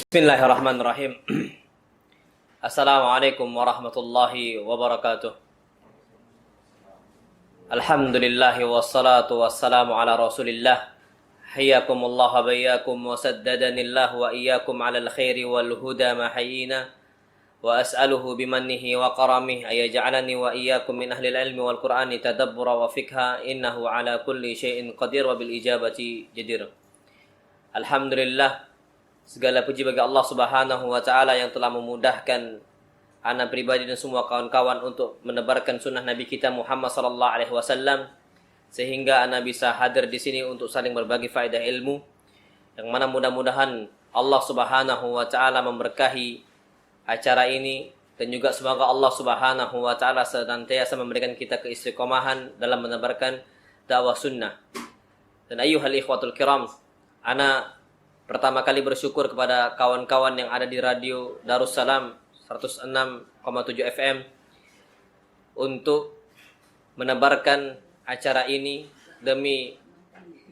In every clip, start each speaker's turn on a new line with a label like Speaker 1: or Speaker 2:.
Speaker 1: Bismillahirrahmanirrahim. Assalamualaikum warahmatullahi wabarakatuh. Alhamdulillahi wassalatu wassalamu ala rasulillah. Hayyakumullah wa bayyakum wa saddadanillah wa iyyakum ala alkhairi wal huda ma hayyina. Wa as'aluhu bimannihi wa karamih ayaj'alani wa iyyakum min ahli ilmi wal qur'ani tadabbura wa fikha innahu ala kulli syai'in qadir wa bil ijabati jadir. Alhamdulillah, segala puji bagi Allah Subhanahu wa taala yang telah memudahkan ana pribadi dan semua kawan-kawan untuk menebarkan sunnah Nabi kita Muhammad sallallahu alaihi wasallam sehingga ana bisa hadir di sini untuk saling berbagi faedah ilmu yang mana mudah-mudahan Allah Subhanahu wa taala memberkahi acara ini dan juga semoga Allah Subhanahu wa taala senantiasa memberikan kita keistiqomahan dalam menebarkan dakwah sunnah. Dan ayyuhal ikhwatul kiram, ana pertama kali bersyukur kepada kawan-kawan yang ada di radio Darussalam 106,7 FM untuk menebarkan acara ini demi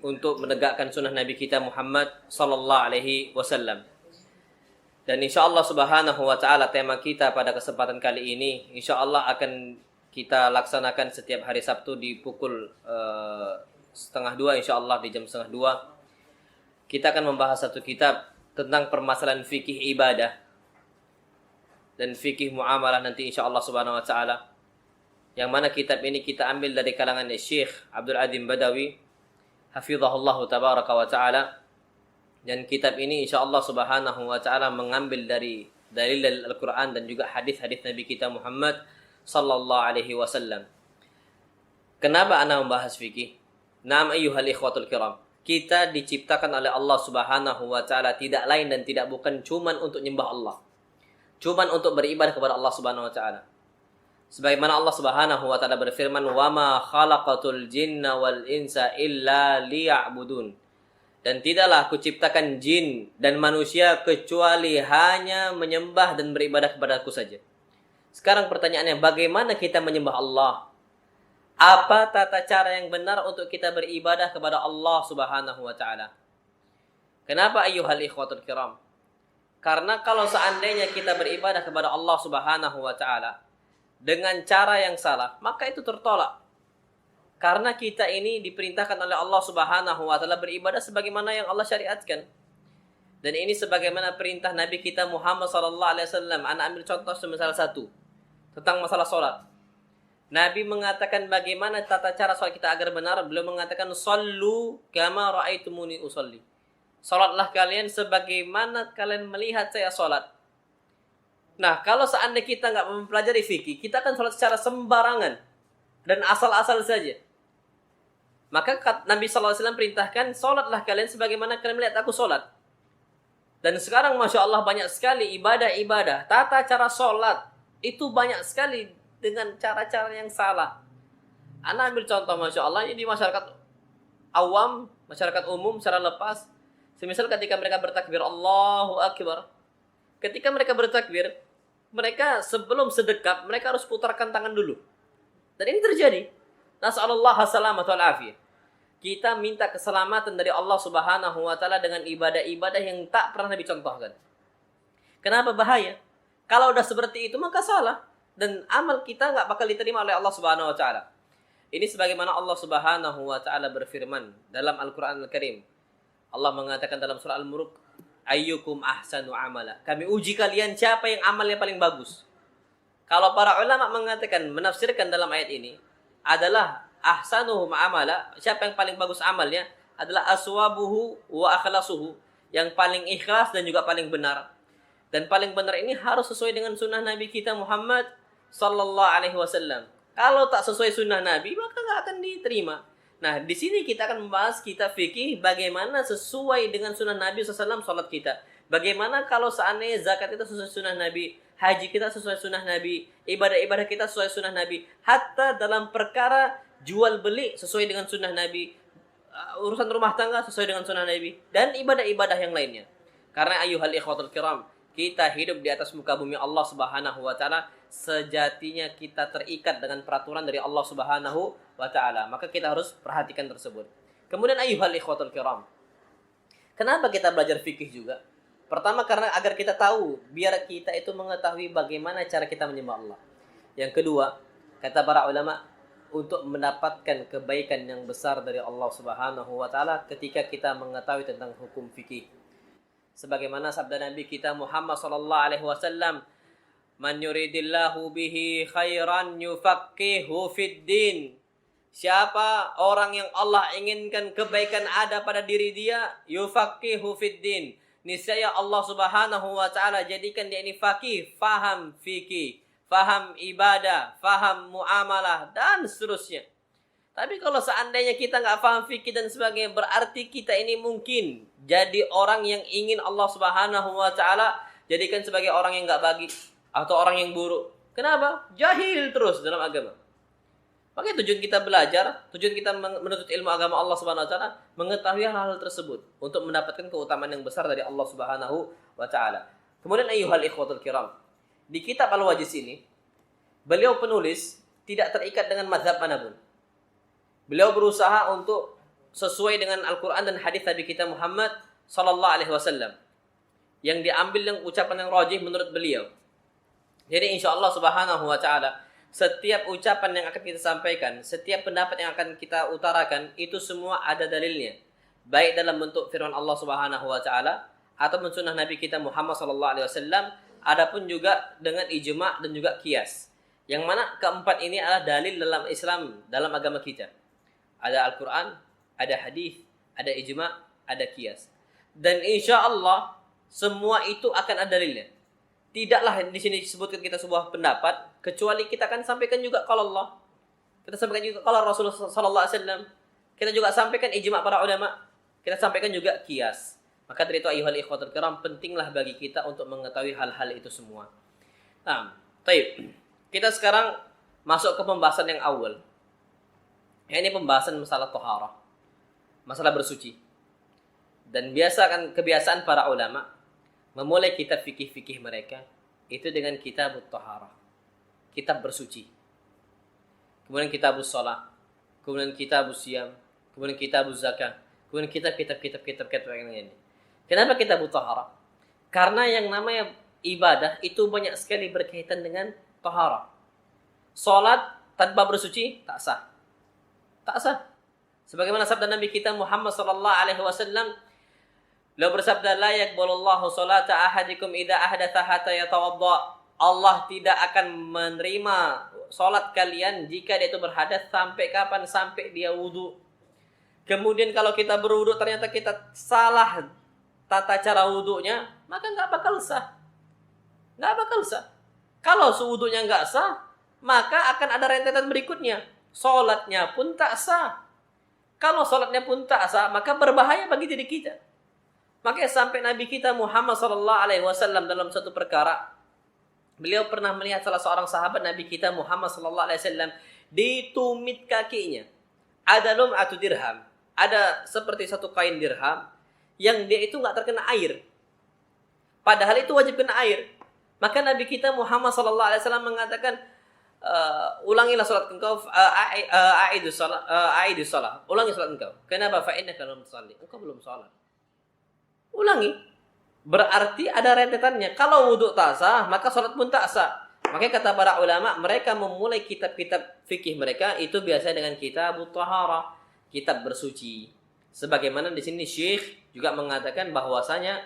Speaker 1: untuk menegakkan sunnah Nabi kita Muhammad sallallahu alaihi wasallam. Dan insyaallah subhanahu wa ta'ala tema kita pada kesempatan kali ini insyaallah akan kita laksanakan setiap hari Sabtu di pukul 1:30 insyaallah, di jam 1:30. Kita akan membahas satu kitab tentang permasalahan fikih ibadah dan fikih muamalah nanti insyaallah subhanahu wa ta'ala. Yang mana kitab ini kita ambil dari kalangan Syekh Abdul Adim Badawi hafizahullah tabaraka wa ta'ala. Dan kitab ini insyaallah subhanahu wa ta'ala mengambil dari dalil Al-Quran dan juga hadis-hadis Nabi kita Muhammad sallallahu alaihi wasallam. Kenapa ana membahas fikih? Naam ayyuhal ikhwatul kiram, kita diciptakan oleh Allah Subhanahu wa taala tidak lain dan tidak bukan cuman untuk nyembah Allah. Cuman untuk beribadah kepada Allah Subhanahu wa taala. Sebagaimana Allah Subhanahu wa taala berfirman, "Wa ma khalaqatul jinna wal insa illa liya'budun." Dan tidaklah aku ciptakan jin dan manusia kecuali hanya menyembah dan beribadah kepada-Ku saja. Sekarang pertanyaannya, bagaimana kita menyembah Allah? Apa tata cara yang benar untuk kita beribadah kepada Allah Subhanahu wa taala? Kenapa ayyuhal ikhwatul kiram? Karena kalau seandainya kita beribadah kepada Allah Subhanahu wa taala dengan cara yang salah, maka itu tertolak. Karena kita ini diperintahkan oleh Allah Subhanahu wa taala beribadah sebagaimana yang Allah syariatkan. Dan ini sebagaimana perintah Nabi kita Muhammad sallallahu alaihi wasallam. Ana ambil contoh semisal satu tentang masalah salat. Nabi mengatakan bagaimana tata cara salat kita agar benar. Beliau mengatakan, "Shallu kama ra'aitumuni usolli." Salatlah kalian sebagaimana kalian melihat saya salat. Nah, kalau seandainya kita enggak mempelajari fikih, kita akan salat secara sembarangan dan asal-asal saja. Maka Nabi sallallahu alaihi wasallam perintahkan, salatlah kalian sebagaimana kalian melihat aku salat. Dan sekarang Masya Allah banyak sekali ibadah-ibadah, tata cara salat itu banyak sekali dengan cara-cara yang salah. Ana ambil contoh Masya Allah, ini di masyarakat awam, masyarakat umum secara lepas. Semisal ketika mereka bertakbir Allahu Akbar. Ketika mereka bertakbir, mereka sebelum sedekap, mereka harus putarkan tangan dulu. Dan ini terjadi. Nas'alullah as-salamata wal afiyah. Kita minta keselamatan dari Allah Subhanahu wa taala dengan ibadah-ibadah yang tak pernah Nabi contohkan. Kenapa bahaya? Kalau udah seperti itu maka salah. Dan amal kita enggak bakal diterima oleh Allah Subhanahu wa taala. Ini sebagaimana Allah Subhanahu wa taala berfirman dalam Al-Qur'an Al-Karim. Allah mengatakan dalam surah Al-Mulk, "Ayyukum ahsanu amala." Kami uji kalian siapa yang amalnya paling bagus. Kalau para ulama mengatakan menafsirkan dalam ayat ini adalah ahsanuhum amala, siapa yang paling bagus amalnya adalah aswabuhu wa akhlasuhu, yang paling ikhlas dan juga paling benar. Dan paling benar ini harus sesuai dengan sunnah Nabi kita Muhammad sallallahu alaihi wasallam. Kalau tak sesuai sunnah Nabi, maka enggak akan diterima. Nah, di sini kita akan membahas kitab fikih bagaimana sesuai dengan sunnah Nabi SAW salat kita. Bagaimana kalau seandainya zakat kita sesuai sunnah Nabi, haji kita sesuai sunnah Nabi, ibadah-ibadah kita sesuai sunnah Nabi, hatta dalam perkara jual beli sesuai dengan sunnah Nabi, urusan rumah tangga sesuai dengan sunnah Nabi, dan ibadah-ibadah yang lainnya. Karena ayyuhal ikhwatul kiram, kita hidup di atas muka bumi Allah Subhanahu wa taala, sejatinya kita terikat dengan peraturan dari Allah Subhanahu wa taala. Maka kita harus perhatikan tersebut. Kemudian ayyuhal ikhwatul kiram, kenapa kita belajar fikih juga? Pertama karena agar kita tahu, biar kita itu mengetahui bagaimana cara kita menyembah Allah. Yang kedua, kata para ulama, untuk mendapatkan kebaikan yang besar dari Allah Subhanahu wa taala ketika kita mengetahui tentang hukum fikih. Sebagaimana sabda Nabi kita Muhammad sallallahu alaihi wasallam, "Man yuridillahu bihi khairan yufaqihu fid din." Siapa orang yang Allah inginkan kebaikan ada pada diri dia, yufaqihu fid din. Niscaya Allah Subhanahu wa taala jadikan dia ini faqih, faham fikih, faham ibadah, faham muamalah dan seterusnya. Tapi kalau seandainya kita nggak paham fikih dan sebagainya, berarti kita ini mungkin jadi orang yang ingin Allah Subhanahu wa taala jadikan sebagai orang yang nggak baik atau orang yang buruk. Kenapa? Jahil terus dalam agama. Makanya tujuan kita belajar, tujuan kita menuntut ilmu agama Allah Subhanahu wa taala, mengetahui hal-hal tersebut untuk mendapatkan keutamaan yang besar dari Allah Subhanahu wa taala. Kemudian ayyuhal ikhwatul kiram, di kitab Al-Wajiz ini, beliau penulis tidak terikat dengan mazhab manapun. Beliau berusaha untuk sesuai dengan Al-Quran dan hadis Nabi kita Muhammad sallallahu alaihi wasallam, yang diambil dengan ucapan yang rajih menurut beliau. Jadi insyaallah Subhanahu wa taala, setiap ucapan yang akan kita sampaikan, setiap pendapat yang akan kita utarakan, itu semua ada dalilnya. Baik dalam bentuk firman Allah Subhanahu wa taala atau sunnah Nabi kita Muhammad sallallahu alaihi wasallam, adapun juga dengan ijma' dan juga qiyas. Yang mana keempat ini adalah dalil dalam Islam, dalam agama kita. Ada Al-Qur'an, ada hadis, ada ijma', ada qiyas. Dan insyaallah semua itu akan ada dalilnya. Tidaklah di sini disebutkan kita sebuah pendapat, kecuali kita akan sampaikan juga kalau Allah. Kita sampaikan juga kalau Rasulullah sallallahu alaihi wasallam. Kita juga sampaikan ijma' para ulama. Kita sampaikan juga qiyas. Maka dari itu ayyuhal ikhwatul kiram, pentinglah bagi kita untuk mengetahui hal-hal itu semua. Nah, baik. Kita sekarang masuk ke pembahasan yang awal. Ini pembahasan masalah taharah. Masalah bersuci. Dan kebiasaan para ulama memulai kitab fikih-fikih mereka itu dengan kitab taharah, kitab bersuci. Kemudian kitab shalah, kemudian kitab siyam, kemudian kitab zakah, kemudian kitab yang ini. Kenapa kitab taharah? Karena yang namanya ibadah itu banyak sekali berkaitan dengan taharah. Salat tanpa bersuci tak sah. Tak sah. Sebagaimana sabda Nabi kita Muhammad sallallahu alaihi wasallam, beliau bersabda, la yaqbalullahu salata ahadikum idza ahdatha hatta yatawadda. Allah tidak akan menerima salat kalian jika dia itu berhadas sampai kapan? Sampai dia wudu. Kemudian kalau kita berwudu ternyata kita salah tata cara wudunya, maka enggak bakal sah. Enggak bakal sah. Kalau wudunya enggak sah, maka akan ada rentetan berikutnya. Salatnya pun tak sah. Kalau salatnya pun tak sah, maka berbahaya bagi diri kita. Makanya sampai Nabi kita Muhammad sallallahu alaihi wasallam dalam satu perkara, beliau pernah melihat salah seorang sahabat Nabi kita Muhammad sallallahu alaihi wasallam ditumit kakinya. Ada lum'atu dirham, ada seperti satu kain dirham yang dia itu enggak terkena air. Padahal itu wajib kena air. Maka Nabi kita Muhammad sallallahu alaihi wasallam mengatakan, ulangilah salat engkau, aidu salat. Ulangi salat engkau. Kenapa? Fa innaka lam tusalli. Engkau belum salat. Ulangi. Berarti ada rentetannya. Kalau wudu tak sah, maka salat pun tak sah. Makanya kata para ulama, mereka memulai kitab-kitab fikih mereka itu biasanya dengan kitab taharah, kitab bersuci. Sebagaimana di sini Syekh juga mengatakan bahwasanya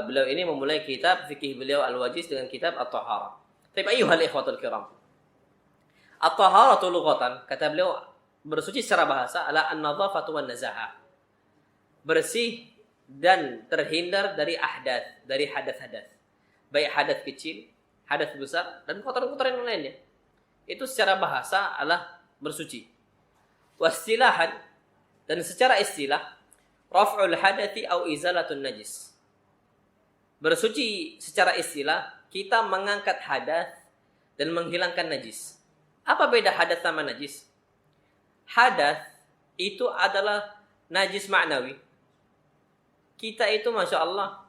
Speaker 1: beliau ini memulai kitab fikih beliau Al-Wajiz dengan kitab At-Taharah. Tapi ayyuhal ikhwatul kiram, At-Taharatu lughatan, kata beliau, bersuci secara bahasa adalah an-nadhafatu wan nazahah. Bersih dan terhindar dari ahdath, dari hadas-hadas. Baik hadas kecil, hadas besar, dan kotoran-kotoran yang lainnya. Itu secara bahasa adalah bersuci. Wastilahan, dan secara istilah, raf'ul hadathi au izalatun najis. Bersuci secara istilah, kita mengangkat hadas dan menghilangkan najis. Apa beda hadas sama najis? Hadas itu adalah najis maknawi. Kita itu Masya Allah,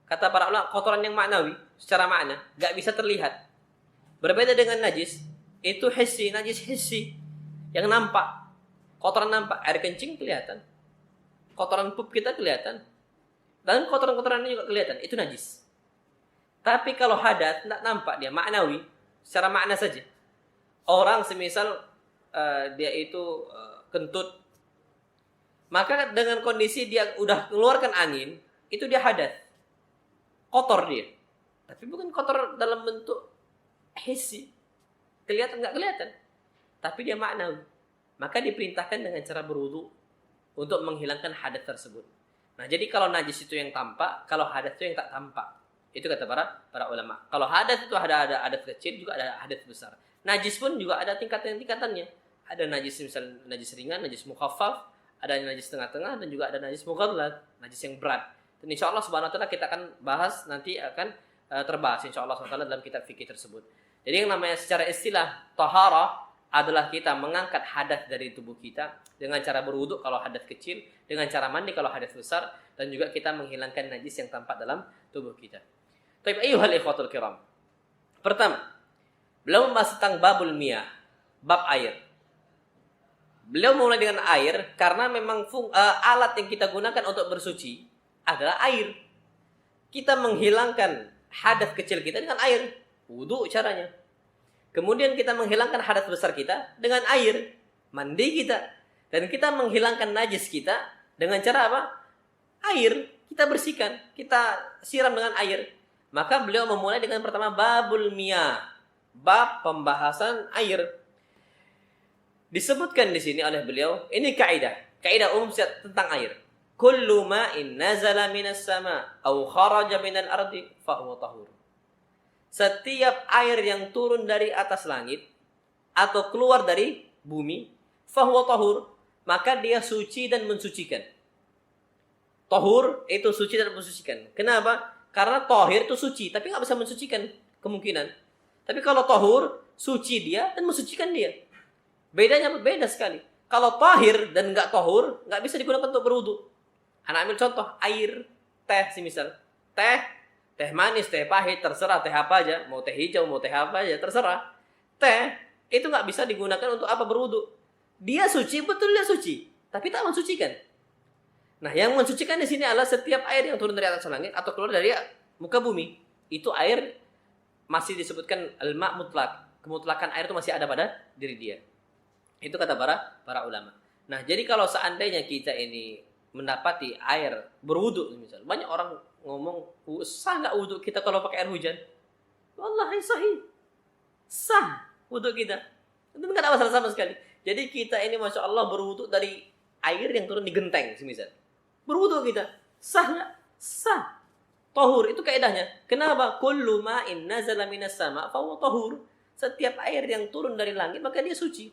Speaker 1: kata para ulama, kotoran yang maknawi, secara makna, gak bisa terlihat. Berbeda dengan najis, itu hissi, najis hissi, yang nampak. Kotoran nampak, air kencing kelihatan. Kotoran pup kita kelihatan. Dan kotoran-kotorannya juga kelihatan, itu najis. Tapi kalau hadas, tidak nampak dia, maknawi, secara makna saja. Orang semisal dia itu kentut, maka dengan kondisi dia udah keluarkan angin, itu dia hadas. Kotor dia. Tapi bukan kotor dalam bentuk hissi. Kelihatan, nggak kelihatan. Tapi dia maknawi. Maka diperintahkan dengan cara berwudu untuk menghilangkan hadas tersebut. Nah, jadi kalau najis itu yang tampak, kalau hadas itu yang tak tampak. Itu kata para ulama. Kalau hadas itu ada hadas kecil, juga ada hadas besar. Najis pun juga ada tingkatan-tingkatannya. Ada najis misal najis ringan, najis mukhaffaf, ada najis tengah-tengah, dan juga ada najis mughallad, najis yang berat. Dan insyaallah subhanahu wa taala kita akan bahas, nanti akan terbahas insyaallah subhanahu wa taala dalam kitab fikih tersebut. Jadi yang namanya secara istilah taharah adalah kita mengangkat hadas dari tubuh kita dengan cara berwudu kalau hadas kecil, dengan cara mandi kalau hadas besar, dan juga kita menghilangkan najis yang tampak dalam tubuh kita. Taib ayyuhal ikhwatul kiram. Pertama, beliau membahas tentang babul miyah, bab air. Beliau mulai dengan air karena memang alat yang kita gunakan untuk bersuci adalah air. Kita menghilangkan hadas kecil kita dengan air, wudu caranya. Kemudian kita menghilangkan hadas besar kita dengan air, mandi kita. Dan kita menghilangkan najis kita dengan cara apa? Air, kita bersihkan, kita siram dengan air. Maka beliau memulai dengan pertama babul miyah, bab pembahasan air. Disebutkan di sini oleh beliau, ini kaidah umum tentang air. Kullu ma'in nazala minas sama' au kharaja minal ardi fahuwa tahur. Setiap air yang turun dari atas langit atau keluar dari bumi, fahuwa tahur, maka dia suci dan mensucikan. Tahur itu suci dan mensucikan. Kenapa? Karena tahir itu suci, tapi nggak bisa mensucikan kemungkinan. Tapi kalau tahur, suci dia dan mensucikan dia. Bedanya beda sekali. Kalau tahir dan nggak tahur, nggak bisa digunakan untuk berwudu. Anak ambil contoh, air, teh semisal. Teh manis, teh pahit, terserah teh apa aja. Mau teh hijau, mau teh apa aja, terserah. Teh, itu nggak bisa digunakan untuk apa berwudu. Dia suci, betul dia suci. Tapi tak mensucikan. Nah, yang mensucikan di sini adalah setiap air yang turun dari atas langit atau keluar dari muka bumi. Itu air masih disebutkan al-ma' mutlak. Kemutlakan air itu masih ada pada diri dia. Itu kata para ulama. Nah, jadi kalau seandainya kita ini mendapati air berwudu misal. Banyak orang ngomong, sah nggak wudu kita kalau pakai air hujan? Wallahi sahih. Sah wudu kita. Itu nggak ada masalah sama sekali. Jadi kita ini Masya Allah berwudu dari air yang turun di genteng semisal. Berwudu kita. Sah nggak? Sah. Tahur, itu kaidahnya. Kenapa? Kullu ma'in nazala minas sama' fahuwa tahur. Setiap air yang turun dari langit, maka dia suci.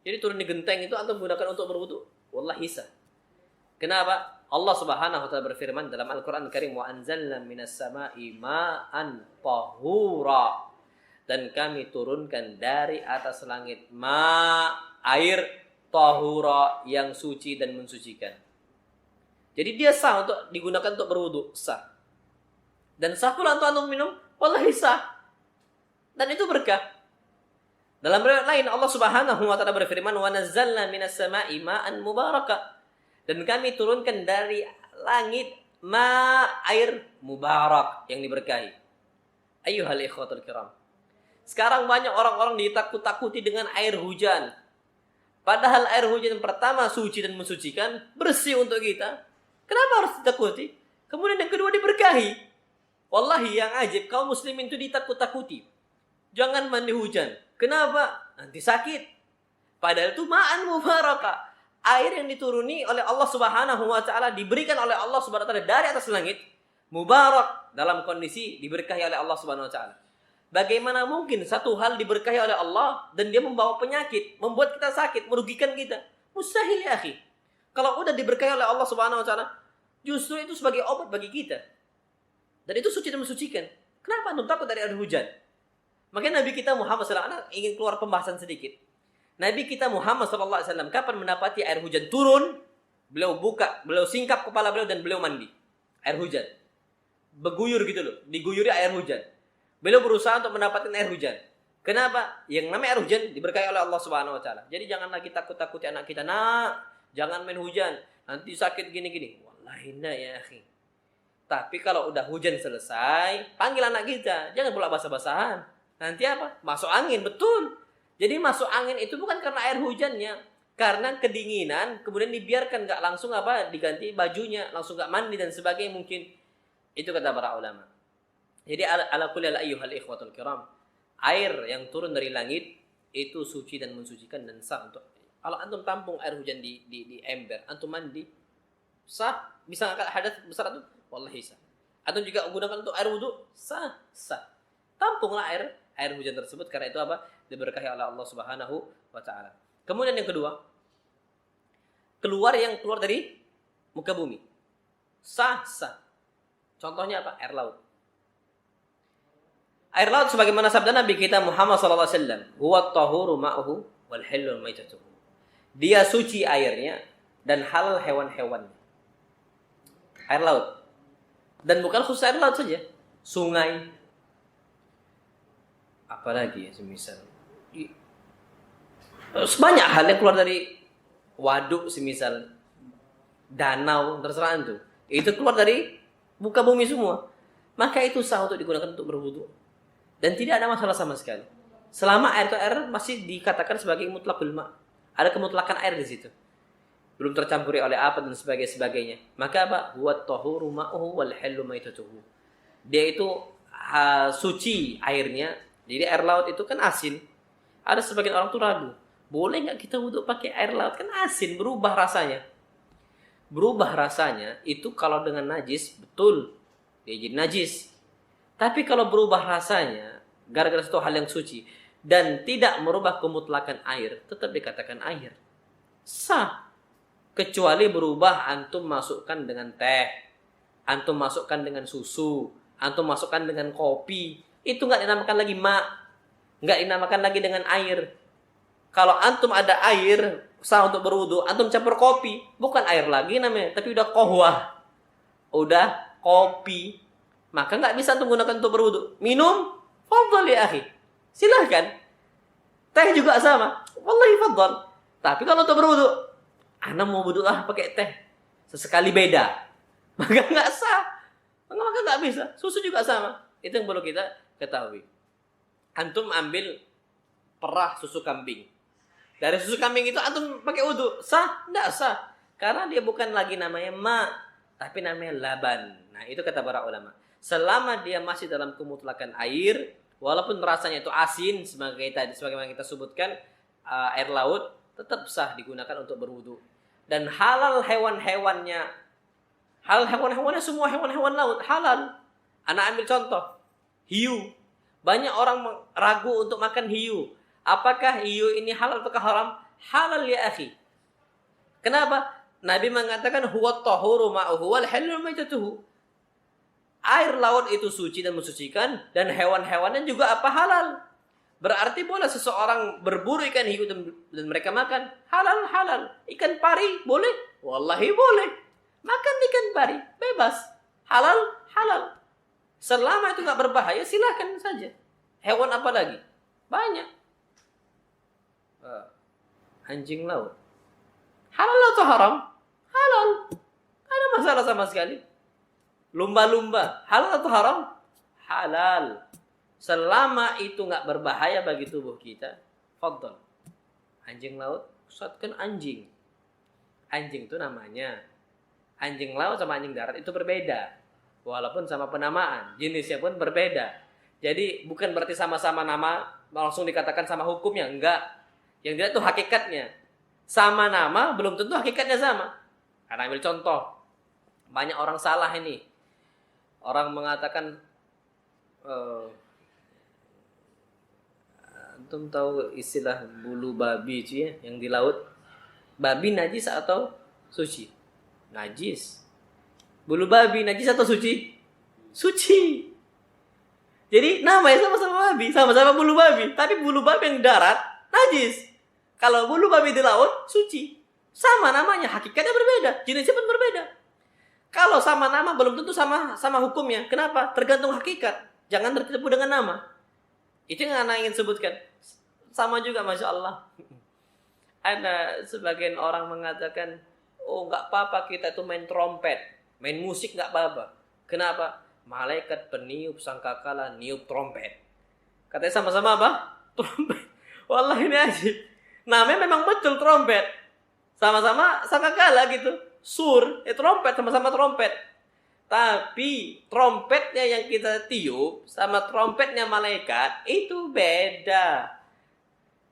Speaker 1: Jadi turun di genteng itu atau menggunakan untuk berwudu. Wallahi sah. Kenapa? Allah Subhanahu wa taala berfirman dalam Al-Qur'an Al-Karim, wa anzalna minas sama'i ma'an tahura. Dan kami turunkan dari atas langit air tahura yang suci dan mensucikan. Jadi dia sah untuk digunakan untuk berwudu, sah. Dan sah pula untuk anda minum, wallahi sah. Dan itu berkah. Dalam riwayat lain Allah Subhanahu wa taala berfirman, wa nazzalna minas sama'i ma'an mubarakah. Dan kami turunkan dari langit air mubarak yang diberkahi. Ayyuhal ikhwatul kiram. Sekarang banyak orang-orang ditakut-takuti dengan air hujan. Padahal air hujan yang pertama suci dan mensucikan, bersih untuk kita. Kenapa harus ditakuti? Kemudian yang kedua diberkahi. Wallahi yang ajib, kaum muslimin itu ditakut-takuti. Jangan mandi hujan. Kenapa? Nanti sakit. Padahal itu ma'an mubarakah. Air yang dituruni oleh Allah Subhanahu wa taala, diberikan oleh Allah Subhanahu wa taala dari atas langit, mubarak, dalam kondisi diberkahi oleh Allah Subhanahu wa taala. Bagaimana mungkin satu hal diberkahi oleh Allah dan dia membawa penyakit, membuat kita sakit, merugikan kita? Mustahil ya akhi. Kalau udah diberkahi oleh Allah Subhanahu wa taala, justru itu sebagai obat bagi kita. Dan itu suci dan mensucikan. Kenapa antum takut dari air hujan? Makanya Nabi kita Muhammad SAW ingin keluar pembahasan sedikit. Nabi kita Muhammad SAW kapan mendapati air hujan turun, beliau buka, beliau singkap kepala beliau dan beliau mandi. Air hujan. Beguyur gitu loh, diguyuri air hujan. Beliau berusaha untuk mendapatkan air hujan. Kenapa? Yang namanya air hujan diberkahi oleh Allah Subhanahu wa taala. Jadi jangan lagi takut-takuti anak kita, "Nak, jangan main hujan, nanti sakit gini-gini." Wallahi enggak ya, akhi. Tapi kalau udah hujan selesai, panggil anak kita. Jangan pula basah-basahan. Nanti apa? Masuk angin, betul. Jadi masuk angin itu bukan karena air hujannya. Karena kedinginan, kemudian dibiarkan nggak langsung apa diganti bajunya, langsung nggak mandi dan sebagainya mungkin. Itu kata para ulama. Jadi ala kulli ayyuhal ikhwatul kiram. Air yang turun dari langit itu suci dan mensucikan dan sah untuk. Kalau antum tampung air hujan di ember, antum mandi, sah, bisa angkat hadas besar itu, wallahi sah. Antum juga gunakan untuk air wudu, sah. Tampunglah air hujan tersebut karena itu apa? Diberkahi oleh Allah Subhanahu wa taala. Kemudian yang kedua, yang keluar dari muka bumi. Sah. Contohnya apa? Air laut. Air laut sebagaimana sabda Nabi kita Muhammad sallallahu alaihi wasallam, "Huwa at-tahuru ma'uhu wal hallu maitatuhu." Dia suci airnya dan halal hewan-hewannya. Air laut. Dan bukan khusus air laut saja, sungai. Apalagi ya semisal banyak hal yang keluar dari waduk semisal danau, terserah itu keluar dari muka bumi semua. Maka itu sah untuk digunakan untuk berwudu. Dan tidak ada masalah sama sekali. Selama air itu air masih dikatakan sebagai mutlaqul ma. Ada kemutlakan air di situ. Belum tercampuri oleh apa dan sebagainya. Maka apa? Huwa at-tahuru ma'uhu wal hallu maitatuhu. Dia itu suci airnya. Jadi air laut itu kan asin. Ada sebagian orang tuh ragu. Boleh nggak kita wudhu pakai air laut? Kan asin, berubah rasanya. Berubah rasanya itu kalau dengan najis, betul. Dia jadi najis. Tapi kalau berubah rasanya, gara-gara satu hal yang suci, dan tidak merubah kemutlakan air, tetap dikatakan air. Sah. Kecuali berubah antum masukkan dengan teh. Antum masukkan dengan susu. Antum masukkan dengan kopi. Itu nggak dinamakan lagi ma. Nggak dinamakan lagi dengan air. Kalau antum ada air sah untuk berwudu, antum campur kopi, bukan air lagi namanya, tapi udah kohwah, udah kopi, maka nggak bisa antum gunakan untuk berwudu. Minum, fadhal ya akhi, silahkan. Teh juga sama, wallahi fadhal. Tapi kalau untuk berwudu, ana mau wudu pakai teh, sesekali beda, maka nggak sah, maka nggak bisa. Susu juga sama, itu yang perlu kita ketahui. Antum ambil perah susu kambing. Dari susu kambing itu antum pakai wudu, sah? Enggak sah. Karena dia bukan lagi namanya ma, tapi namanya laban. Nah, itu kata para ulama. Selama dia masih dalam kemutlakan air, walaupun rasanya itu asin sebagaimana kita sebutkan air laut, tetap sah digunakan untuk berwudu. Dan halal hewan-hewannya semua hewan-hewan laut halal. Anak ambil contoh, hiu. Banyak orang ragu untuk makan hiu. Apakah hiu ini halal atau haram? Halal ya akhi. Kenapa? Nabi mengatakan huwa at-tahuru ma'uhu wal hallu maitatuhu. Air laut itu suci dan mensucikan, dan hewan-hewannya juga apa? Halal. Berarti boleh seseorang berburu ikan hiu dan mereka makan. Halal. Ikan pari boleh? Wallahi boleh. Makan ikan pari, bebas. Halal. Selama itu nggak berbahaya, silakan saja. Hewan apa lagi? Banyak. Anjing laut. Halal atau haram? Halal. Ada masalah sama sekali. Lumba-lumba. Halal atau haram? Halal. Selama itu nggak berbahaya bagi tubuh kita, fadhal. Anjing laut, kan anjing. Anjing itu namanya. Anjing laut sama anjing darat itu berbeda. Walaupun sama penamaan, jenisnya pun berbeda. Jadi bukan berarti sama-sama nama langsung dikatakan sama hukumnya, enggak. Yang dia itu hakikatnya. Sama nama belum tentu hakikatnya sama. Karena ambil contoh, banyak orang salah ini. Orang mengatakan antum tahu istilah bulu babi itu ya, yang di laut. Babi najis atau suci? Najis. Bulu babi najis atau suci? Suci. Jadi namanya sama-sama babi, sama-sama bulu babi, tapi bulu babi yang darat najis. Kalau bulu babi di laut suci. Sama namanya, hakikatnya berbeda, jenisnya pun berbeda. Kalau sama nama belum tentu sama hukumnya. Kenapa? Tergantung hakikat. Jangan tertipu dengan nama. Itu yang anak ingin sebutkan. Sama juga, Masya Allah. Ada sebagian orang mengatakan, oh nggak apa-apa kita tuh main trompet, main musik nggak apa-apa. Kenapa? Malaikat peniup sangkakala niup trompet. Katanya sama-sama apa? Trompet. Wallah ini aja. Namanya memang betul trompet. Sama-sama sangkakala gitu. Trompet, sama-sama trompet. Tapi trompetnya yang kita tiup sama trompetnya malaikat itu beda.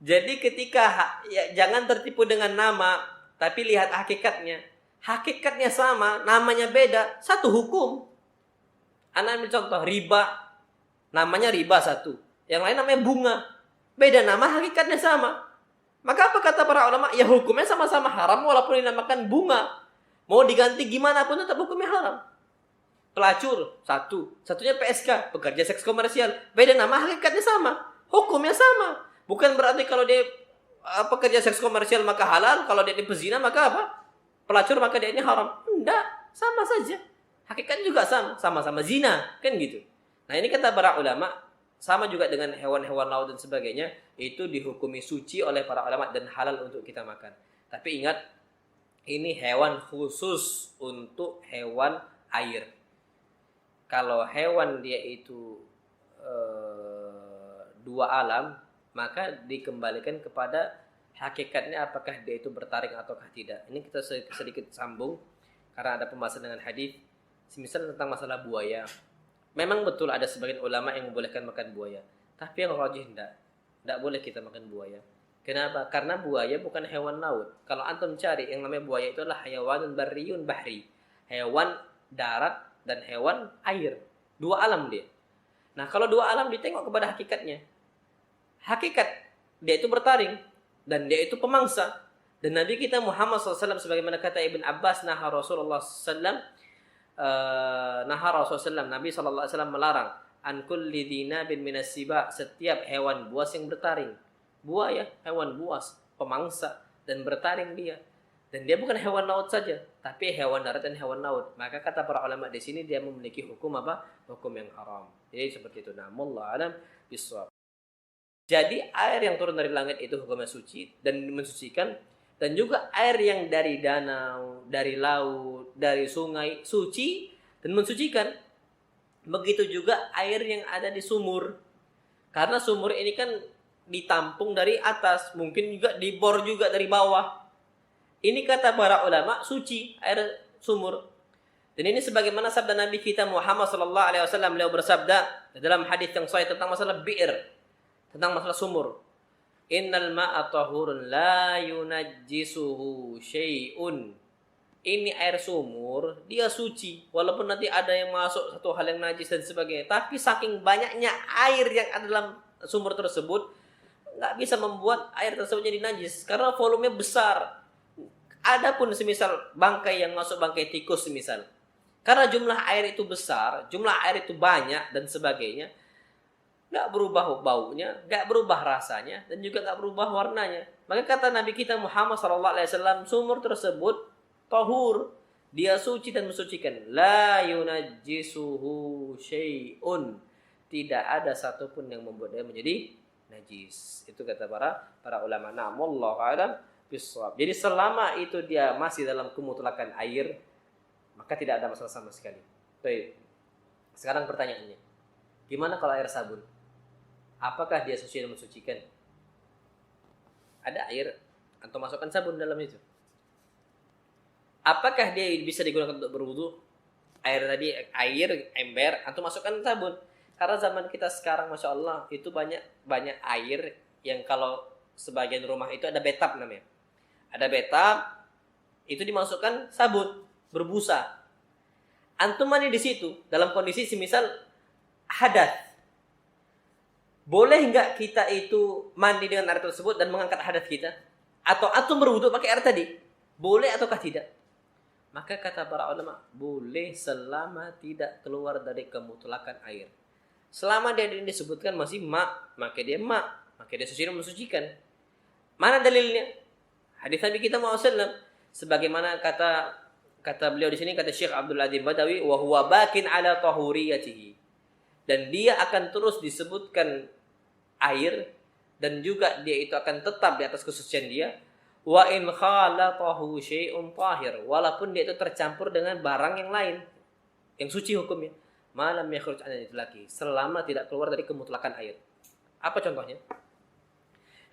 Speaker 1: Jadi ketika jangan tertipu dengan nama, tapi lihat hakikatnya. Hakikatnya sama, namanya beda, satu hukum. Anak ambil contoh, riba. Namanya riba satu. Yang lain namanya bunga. Beda nama, hakikatnya sama. Maka apa kata para ulama? Ya hukumnya sama-sama haram walaupun dinamakan bunga. Mau diganti gimana pun tetap hukumnya haram. Pelacur, satunya PSK, pekerja seks komersial. Beda nama, hakikatnya sama. Hukumnya sama. Bukan berarti kalau dia pekerja seks komersial maka halal, kalau dia pezina maka apa? Pelacur maka dia ini haram. Enggak, sama saja. Hakikatnya juga sama, sama-sama zina, kan gitu. Nah ini kata para ulama, sama juga dengan hewan-hewan laut dan sebagainya, itu dihukumi suci oleh para ulama dan halal untuk kita makan. Tapi ingat, ini hewan khusus untuk hewan air. Kalau hewan dia itu dua alam, maka dikembalikan kepada hakikatnya apakah dia itu bertaring ataukah tidak. Ini kita sedikit sambung karena ada pembahasan dengan hadis. Semisal tentang masalah buaya. Memang betul ada sebagian ulama yang membolehkan makan buaya. Tapi yang rajih tidak boleh kita makan buaya. Kenapa? Karena buaya bukan hewan laut. Kalau antum cari yang namanya buaya itu adalah hayawanun barriyun bahri. Hewan darat dan hewan air. Dua alam dia. Nah kalau dua alam ditengok kepada hakikatnya. Hakikat dia itu bertaring. Dan dia itu pemangsa. Dan Nabi kita Muhammad SAW sebagaimana kata Ibn Abbas, Naha Rasulullah SAW, Nabi SAW melarang an kulli dhinabin minas siba, setiap hewan buas yang bertaring. Buaya, hewan buas, pemangsa dan bertaring dia. Dan dia bukan hewan laut saja, tapi hewan darat dan hewan laut. Maka kata para ulama di sini dia memiliki hukum apa? Hukum yang haram. Jadi seperti itu. Wallahu a'lam bishawab. Jadi air yang turun dari langit itu hukumnya suci dan mensucikan. Dan juga air yang dari danau, dari laut, dari sungai, suci dan mensucikan. Begitu juga air yang ada di sumur. Karena sumur ini kan ditampung dari atas, mungkin juga dibor juga dari bawah. Ini kata para ulama, suci air sumur. Dan ini sebagaimana sabda Nabi kita Muhammad SAW, beliau bersabda dalam hadis yang sahih tentang masalah bi'r, tentang masalah sumur. Innal ma'a tahurun la yunajjisuhu syai'un. Ini air sumur, dia suci. Walaupun nanti ada yang masuk satu hal yang najis dan sebagainya. Tapi saking banyaknya air yang ada dalam sumur tersebut, nggak bisa membuat air tersebut jadi najis. Karena volumenya besar. Adapun semisal bangkai yang masuk bangkai tikus semisal. Karena jumlah air itu besar, jumlah air itu banyak dan sebagainya. Nggak berubah baunya, nggak berubah rasanya, dan juga nggak berubah warnanya. Maka kata Nabi kita Muhammad SAW, sumur tersebut tahur, dia suci dan mensucikan. La yunajjisuhu syai'un. Tidak ada satupun yang membuat dia menjadi najis. Itu kata para ulama. Nah, wallahu a'lam bishawab. Jadi selama itu dia masih dalam kemutlakan air, maka tidak ada masalah sama sekali. Baik. Sekarang pertanyaannya, gimana kalau air sabun? Apakah dia suci dan mensucikan? Ada air, atau masukkan sabun dalam itu. Apakah dia bisa digunakan untuk berwudu? Air tadi, air, ember, atau masukkan sabun. Karena zaman kita sekarang, Masya Allah, itu banyak air yang kalau sebagian rumah itu ada bathtub namanya. Ada bathtub, itu dimasukkan sabun, berbusa. Antum mandi di situ, dalam kondisi semisal hadas. Boleh nggak kita itu mandi dengan air tersebut dan mengangkat hadas kita? Atau antum berwudu pakai air tadi? Boleh ataukah tidak? Maka kata para ulama, boleh selama tidak keluar dari kemutlakan air. Selama dia disebutkan masih maka dia suci dan mensucikan. Mana dalilnya? Hadis Nabi kita Muhammad, sebagaimana kata beliau di sini, kata Syekh Abdul Aziz Badawi, wa huwa bakin ala tahuriyatihi. Dan dia akan terus disebutkan air, dan juga dia itu akan tetap di atas kesucian dia. Wa in khalatahu syai'un tahir, walaupun dia itu tercampur dengan barang yang lain. Yang suci hukumnya malam yakhruj an al-itlaqi, selama tidak keluar dari kemutlakan air. Apa contohnya?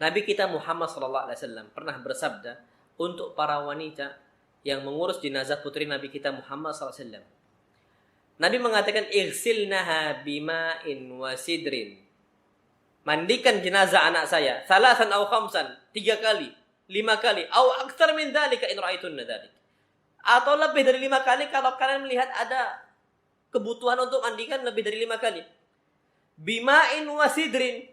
Speaker 1: Nabi kita Muhammad sallallahu alaihi wasallam pernah bersabda untuk para wanita yang mengurus jenazah putri Nabi kita Muhammad sallallahu alaihi wasallam. Nabi mengatakan igsilnaha bima'in wa sidrin. Mandikan jenazah anak saya salasan aw khamsan, 3 kali, 5 kali, aw aktsar min dzalika in ra'aitunna dzalik. Atau lebih dari 5 kali kalau kalian melihat ada kebutuhan untuk mandikan lebih dari 5 kali. Bima'in wa sidrin.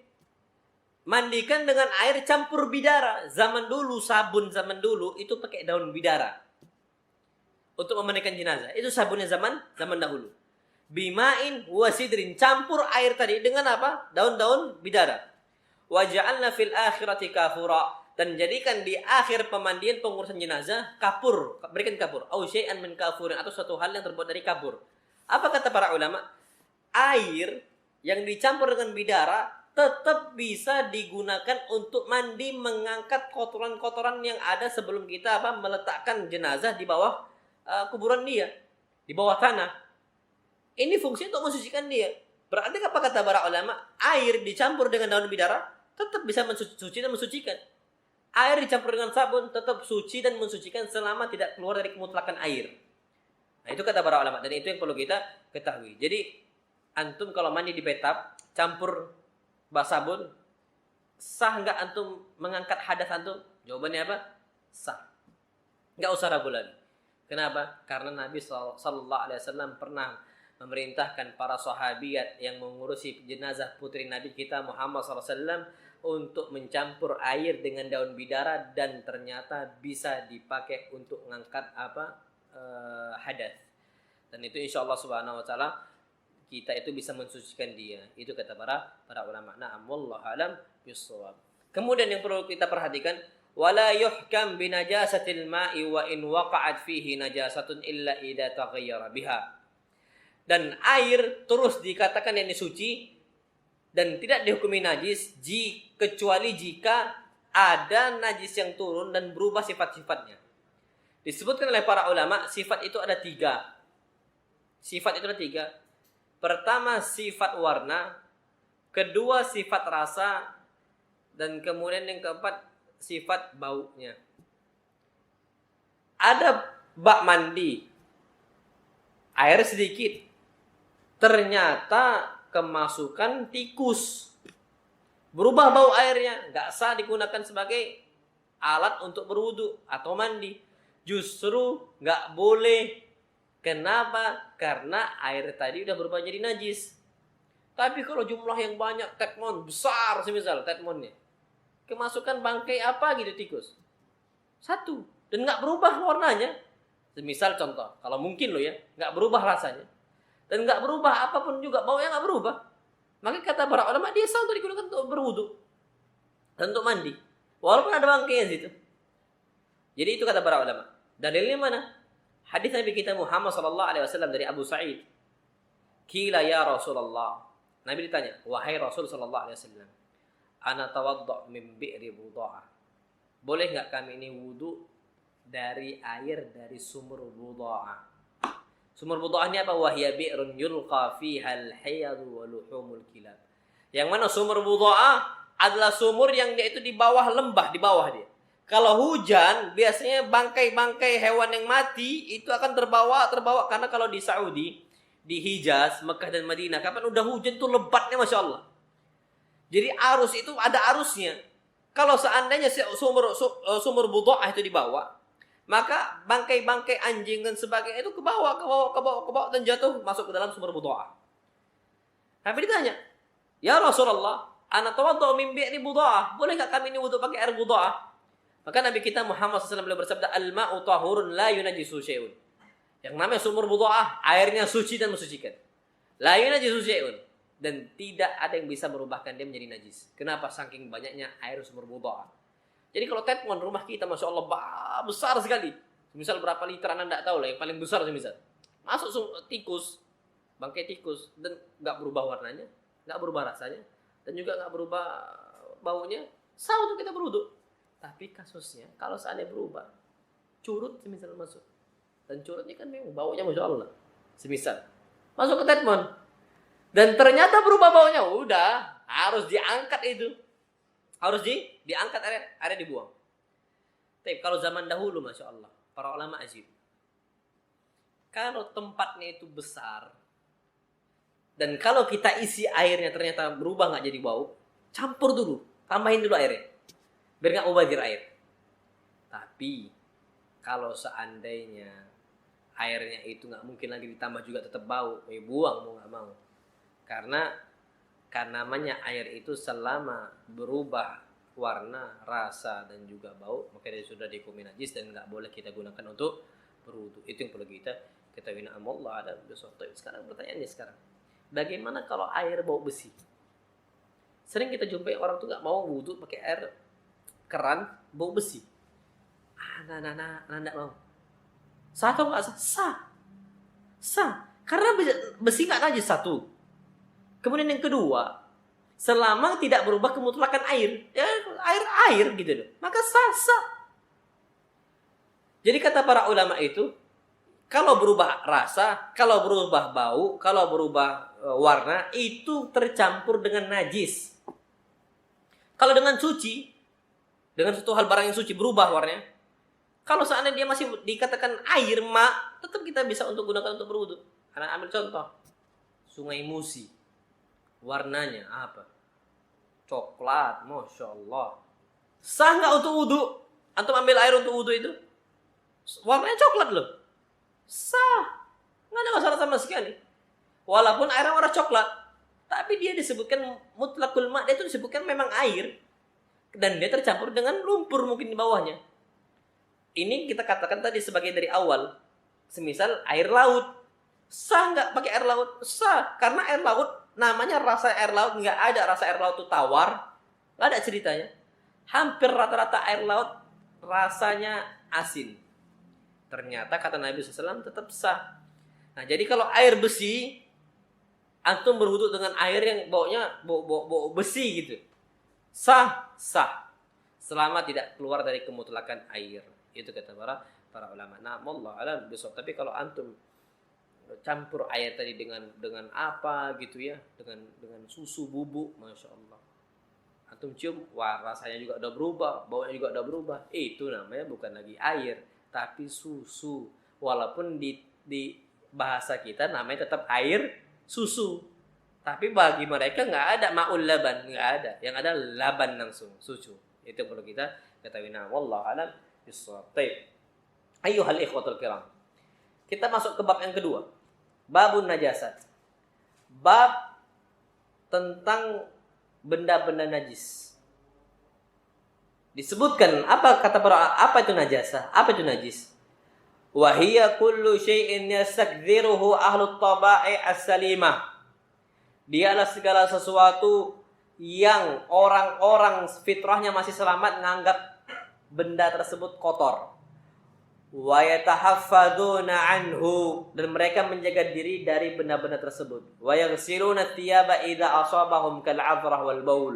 Speaker 1: Mandikan dengan air campur bidara. Zaman dulu, sabun zaman dulu itu pakai daun bidara untuk memandikan jenazah. Itu sabunnya zaman dahulu. Bima'in wasidrin, campur air tadi dengan apa? Daun-daun bidara. Waja'alna fil akhirati kafura, dan jadikan di akhir pemandian pengurusan jenazah kapur, berikan kapur. Au syai'an min kafurin, atau suatu hal yang terbuat dari kapur. Apa kata para ulama? Air yang dicampur dengan bidara tetap bisa digunakan untuk mandi, mengangkat kotoran-kotoran yang ada sebelum kita meletakkan jenazah di bawah kuburan dia, di bawah tanah. Ini fungsi untuk mensucikan dia. Berarti apa kata para ulama? Air dicampur dengan daun bidara tetap bisa mensuci dan mensucikan. Air dicampur dengan sabun tetap suci dan mensucikan selama tidak keluar dari kemutlakan air. Nah, itu kata para ulama, dan itu yang perlu kita ketahui. Jadi antum kalau mandi di bathtub campur sabun, sah nggak antum mengangkat hadas antum? Jawabannya apa? Sah. Nggak usah ragu lagi. Kenapa? Karena Nabi sallallahu alaihi wasallam pernah memerintahkan para sahabiat yang mengurusi jenazah putri Nabi kita Muhammad sallallahu alaihi wasallam untuk mencampur air dengan daun bidara, dan ternyata bisa dipakai untuk mengangkat hadas. Dan itu insyaallah subhanahu wa taala kita itu bisa mensucikan dia. Itu kata para ulama. Na'am wallahu alam bissawab. Kemudian yang perlu kita perhatikan, wala yuhkam binajasatil ma'i wa in waqa'at fihi najasatun illa idza taghayyara biha. Dan air terus dikatakan yang suci dan tidak dihukumi najis kecuali jika ada najis yang turun dan berubah sifat-sifatnya. Disebutkan oleh para ulama, sifat itu ada 3. Sifat itu ada 3. Pertama sifat warna, kedua sifat rasa, dan kemudian yang keempat sifat baunya. Ada bak mandi, air sedikit, ternyata kemasukan tikus, berubah bau airnya, nggak sah digunakan sebagai alat untuk berwudu atau mandi. Justru nggak boleh. Kenapa? Karena air tadi udah berubah jadi najis. Tapi kalau jumlah yang banyak, tetmon besar semisal tetmonnya, kemasukan bangkai apa gitu tikus, 1, dan nggak berubah warnanya. Semisal contoh, kalau mungkin loh ya, nggak berubah rasanya, dan nggak berubah apapun juga, baunya nggak berubah. Maka kata para ulama, dia sah untuk digunakan untuk berwudu dan untuk mandi, walaupun ada bangkainya situ. Jadi itu kata para ulama. Dalilnya mana? Hadis Nabi kita Muhammad sallallahu alaihi wasallam dari Abu Sa'id. Qila ya Rasulullah. Nabi ditanya, wahai Rasul sallallahu alaihi wasallam, ana tawaddu min bi'ri buda'ah. Boleh enggak kami ini wudu dari air dari sumur buda'ah? Sumur buda'ah ini apa? Wahya bi'run yulqa fiha al-hayad wa luhumul kilab. Yang mana sumur buda'ah adalah sumur yang dia itu di bawah lembah, di bawah dia. Kalau hujan, biasanya bangkai-bangkai hewan yang mati itu akan terbawa. Karena kalau di Saudi, di Hijaz, Mekah dan Madinah, kapan udah hujan tuh lebatnya Masya Allah. Jadi arus itu ada arusnya. Kalau seandainya sumur buda'ah itu dibawa, maka bangkai-bangkai anjing dan sebagainya itu ke bawah dan jatuh masuk ke dalam sumur buda'ah. Tapi ditanya, ya Rasulullah, ana tawaddu min bi'ri buda'ah. Boleh enggak kami ini wudu pakai air buda'ah? Maka Nabi kita Muhammad SAW beliau bersabda, al-ma'u tahurun la yunajisu syai'un. Yang namanya sumur buda'ah, airnya suci dan mensucikan. La yunajisu syai'un. Dan tidak ada yang bisa merubahkan dia menjadi najis. Kenapa? Saking banyaknya air sumur buda'ah. Jadi kalau tetmon rumah kita, Masya Allah, besar sekali. Misal berapa liter, Anda tidak tahu lah, yang paling besar misal. Masuk tikus, bangkai tikus, dan nggak berubah warnanya, nggak berubah rasanya, dan juga nggak berubah baunya, sah untuk kita berwudu. Tapi kasusnya kalau seandainya berubah, curut semisal masuk, dan curutnya kan memang baunya Masya Allah, semisal Masuk ke treadmill. Dan ternyata berubah baunya. Udah, harus diangkat itu. Harus diangkat, area dibuang. Tapi kalau zaman dahulu, Masya Allah, para ulama ajib. Kalau tempatnya itu besar, dan kalau kita isi airnya ternyata berubah nggak jadi bau, campur dulu, tambahin dulu airnya, biar nggak mubazir air. Tapi kalau seandainya airnya itu nggak mungkin lagi ditambah juga tetap bau, buang mau nggak mau. Karena namanya air itu selama berubah warna, rasa dan juga bau, maka dia sudah dihukumi najis dan nggak boleh kita gunakan untuk berwudu. Itu yang perlu kita ketahui. Allah ada besok. Sekarang pertanyaannya sekarang, bagaimana kalau air bau besi? Sering kita jumpai orang tuh nggak mau wudu pakai air keran bau besi. Nggak mau. Sah atau nggak sah? Sah. Karena besi nggak najis satu. Kemudian yang kedua, selama tidak berubah kemutlakan air, ya air gitu loh, maka sah. Jadi kata para ulama itu, kalau berubah rasa, kalau berubah bau, kalau berubah warna, itu tercampur dengan najis. Kalau dengan suci, dengan suatu hal barang yang suci berubah warnanya, kalau seandainya dia masih dikatakan air, tetap kita bisa untuk gunakan untuk berwudu. Karena ambil contoh, Sungai Musi, warnanya apa? Coklat, Masya Allah. Sah nggak untuk wudu? Antum ambil air untuk wudu itu, warnanya coklat loh. Sah, nggak ada masalah sama sekali. Walaupun airnya warna coklat, tapi dia disebutkan mutlaqul ma', dia itu disebutkan memang air, dan dia tercampur dengan lumpur mungkin di bawahnya. Ini kita katakan tadi sebagai dari awal, semisal air laut, sah nggak pakai air laut? Sah, karena air laut namanya rasa air laut, nggak ada rasa air laut itu tawar, nggak ada ceritanya. Hampir rata-rata air laut rasanya asin. Ternyata kata Nabi SAW tetap sah. Nah, jadi kalau air besi, antum berwudu dengan air yang baunya bau besi gitu, sah. Selama tidak keluar dari kemutlakan air. Itu kata para ulama. Nah, Allah alam besok. Tapi kalau antum campur air tadi dengan apa gitu ya, dengan susu bubuk, Masya Allah. Antum cium, wah rasanya juga udah berubah, baunya juga udah berubah. Itu namanya bukan lagi air, tapi susu. Walaupun di bahasa kita namanya tetap air susu, tapi bagi mereka nggak ada ma'ul laban, nggak ada. Yang ada laban langsung, susu. Itu perlu kita ketahui. Nah, wallahu alam bissawab. Ayyuhal ikhwatul kiram, kita masuk ke bab yang kedua, babun najasat. Bab tentang benda-benda najis. Disebutkan apa itu najasah? Apa itu najis? Wa hiya kullu syai'in yastakdziruhu ahlut taba'i as-salimah. Dialah segala sesuatu yang orang-orang fitrahnya masih selamat menganggap benda tersebut kotor. Wa yatahaffadzuna anhu, dan mereka menjaga diri dari benda-benda tersebut. Wa yaghsiluna thiyaba idza asabahum kal'adhrah wal baul,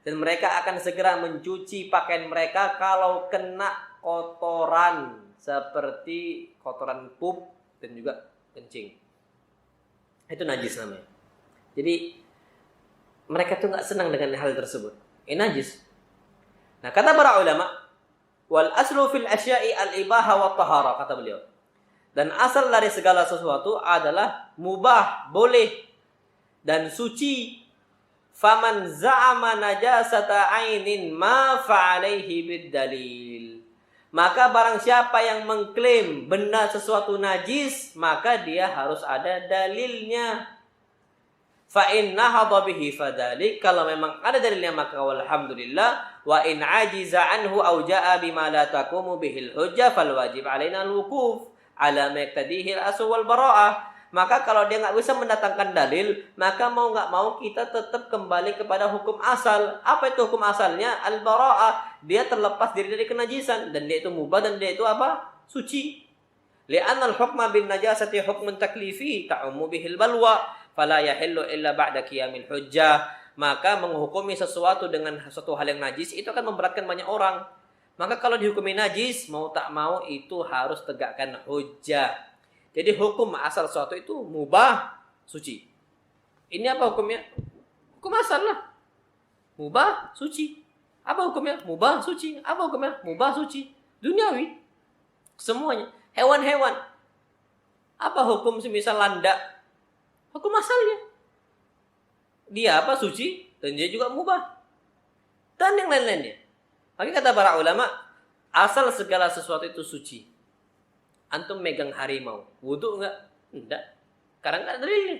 Speaker 1: dan mereka akan segera mencuci pakaian mereka kalau kena kotoran seperti kotoran pup dan juga kencing. Itu najis namanya. Jadi mereka tuh nggak senang dengan hal tersebut. Ini najis. Nah, kata para ulama, wal aslu fil asya'i al-ibaha wa tahara, kata beliau. Dan asal dari segala sesuatu adalah mubah, boleh dan suci. Faman za'ama najasata ainin ma fa'alaihi bid-dalil. Maka barang siapa yang mengklaim benda sesuatu najis, maka dia harus ada dalilnya. Fa in nahadha bihi fadhalik, kalau memang ada dalilnya maka walhamdulillah. Wa in ajiza anhu aw jaa bima la taqumu bihil hujjah fal wajib alaina al-wuquf ala ma yaqtadihi al-asl wal bara'ah. Maka kalau dia enggak bisa mendatangkan dalil, maka mau enggak mau kita tetap kembali kepada hukum asal. Apa itu hukum asalnya? Al-bara'ah. Dia terlepas diri dari kenajisan, dan dia itu mubah, dan dia itu apa? Suci. Li'anna al-hukma bin najasati hukmun taklifi ta'ummu bihil balwa fala yahillu illa ba'da qiyamil hujjah. Maka menghukumi sesuatu dengan suatu hal yang najis itu akan memberatkan banyak orang. Maka kalau dihukumi najis, mau tak mau itu harus tegakkan hujjah. Jadi hukum asal sesuatu itu mubah, Suci. Ini apa hukumnya? Hukum asal lah. Mubah, suci. Apa hukumnya? Mubah, suci. Apa hukumnya? Mubah, suci. Duniawi. Semuanya. Hewan-hewan. Apa hukum semisal landak? Hukum asalnya. Dia apa? Suci. Dan dia juga mubah. Dan yang lain-lainnya. Maka kata para ulama, asal segala sesuatu itu suci. Antum megang harimau, wudu enggak? Enggak. Karena enggak ada dalilnya.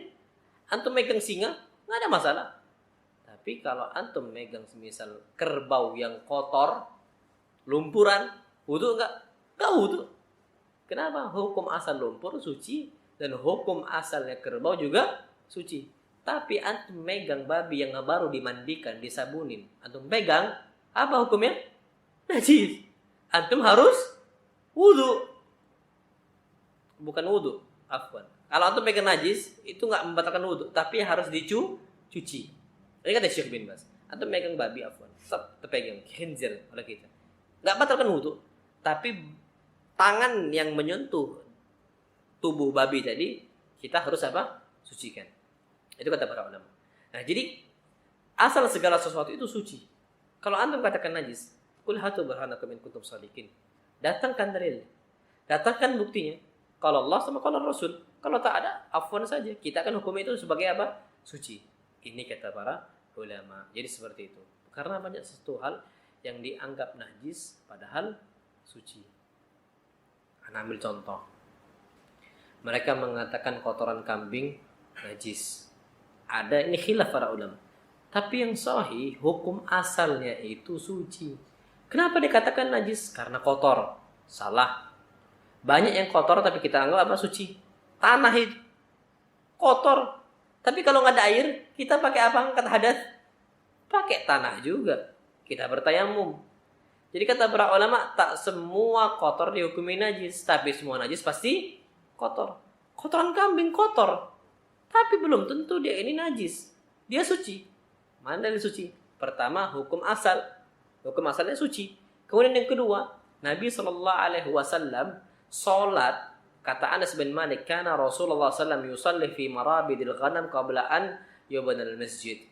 Speaker 1: Antum megang singa, enggak ada masalah. Tapi kalau antum megang semisal kerbau yang kotor, lumpuran, wudu enggak? Enggak wudu. Kenapa? Hukum asal lumpur suci dan hukum asalnya kerbau juga suci. Tapi antum megang babi yang baru dimandikan, disabunin, antum pegang, apa hukumnya? Najis. Antum harus wudu. Bukan wudu, afwan. Kalau antum pegang najis, itu enggak membatalkan wudu, tapi harus dicuci. Ini kata Syekh bin Baz. Antum megang babi, afwan. Terpegang, khinzir oleh kita. Enggak batalkan wudu, tapi tangan yang menyentuh tubuh babi tadi, kita harus apa? Sucikan. Itu kata para ulama. Nah, jadi asal segala sesuatu itu suci. Kalau antum katakan najis, qul hatu burhanakum in kuntum shadiqin. Datangkan dalil. Datangkan buktinya. Kalau Allah sama kalau Rasul. Kalau tak ada, afwan saja. Kita akan hukum itu sebagai apa? Suci. Ini kata para ulama. Jadi seperti itu. Karena banyak sesuatu hal yang dianggap najis padahal suci. Ana ambil contoh. Mereka mengatakan kotoran kambing najis. Ada ini khilaf para ulama. Tapi yang sahih, hukum asalnya itu suci. Kenapa dikatakan najis? Karena kotor. Salah. Banyak yang kotor tapi kita anggap apa? Suci. Tanah itu kotor. Tapi kalau nggak ada air, kita pakai apa? Angkat hadas? Pakai tanah juga. Kita bertayamum. Jadi kata para ulama, tak semua kotor dihukumi najis. Tapi semua najis pasti kotor. Kotoran kambing kotor. Tapi belum tentu dia ini najis. Dia suci. Mana dari suci? Pertama, hukum asal. Hukum asalnya suci. Kemudian yang kedua, Nabi SAW salat, kata Anas bin Malik, kana Rasulullah SAW yusalli fi marabidil ghanam qabla an yubnal masjid.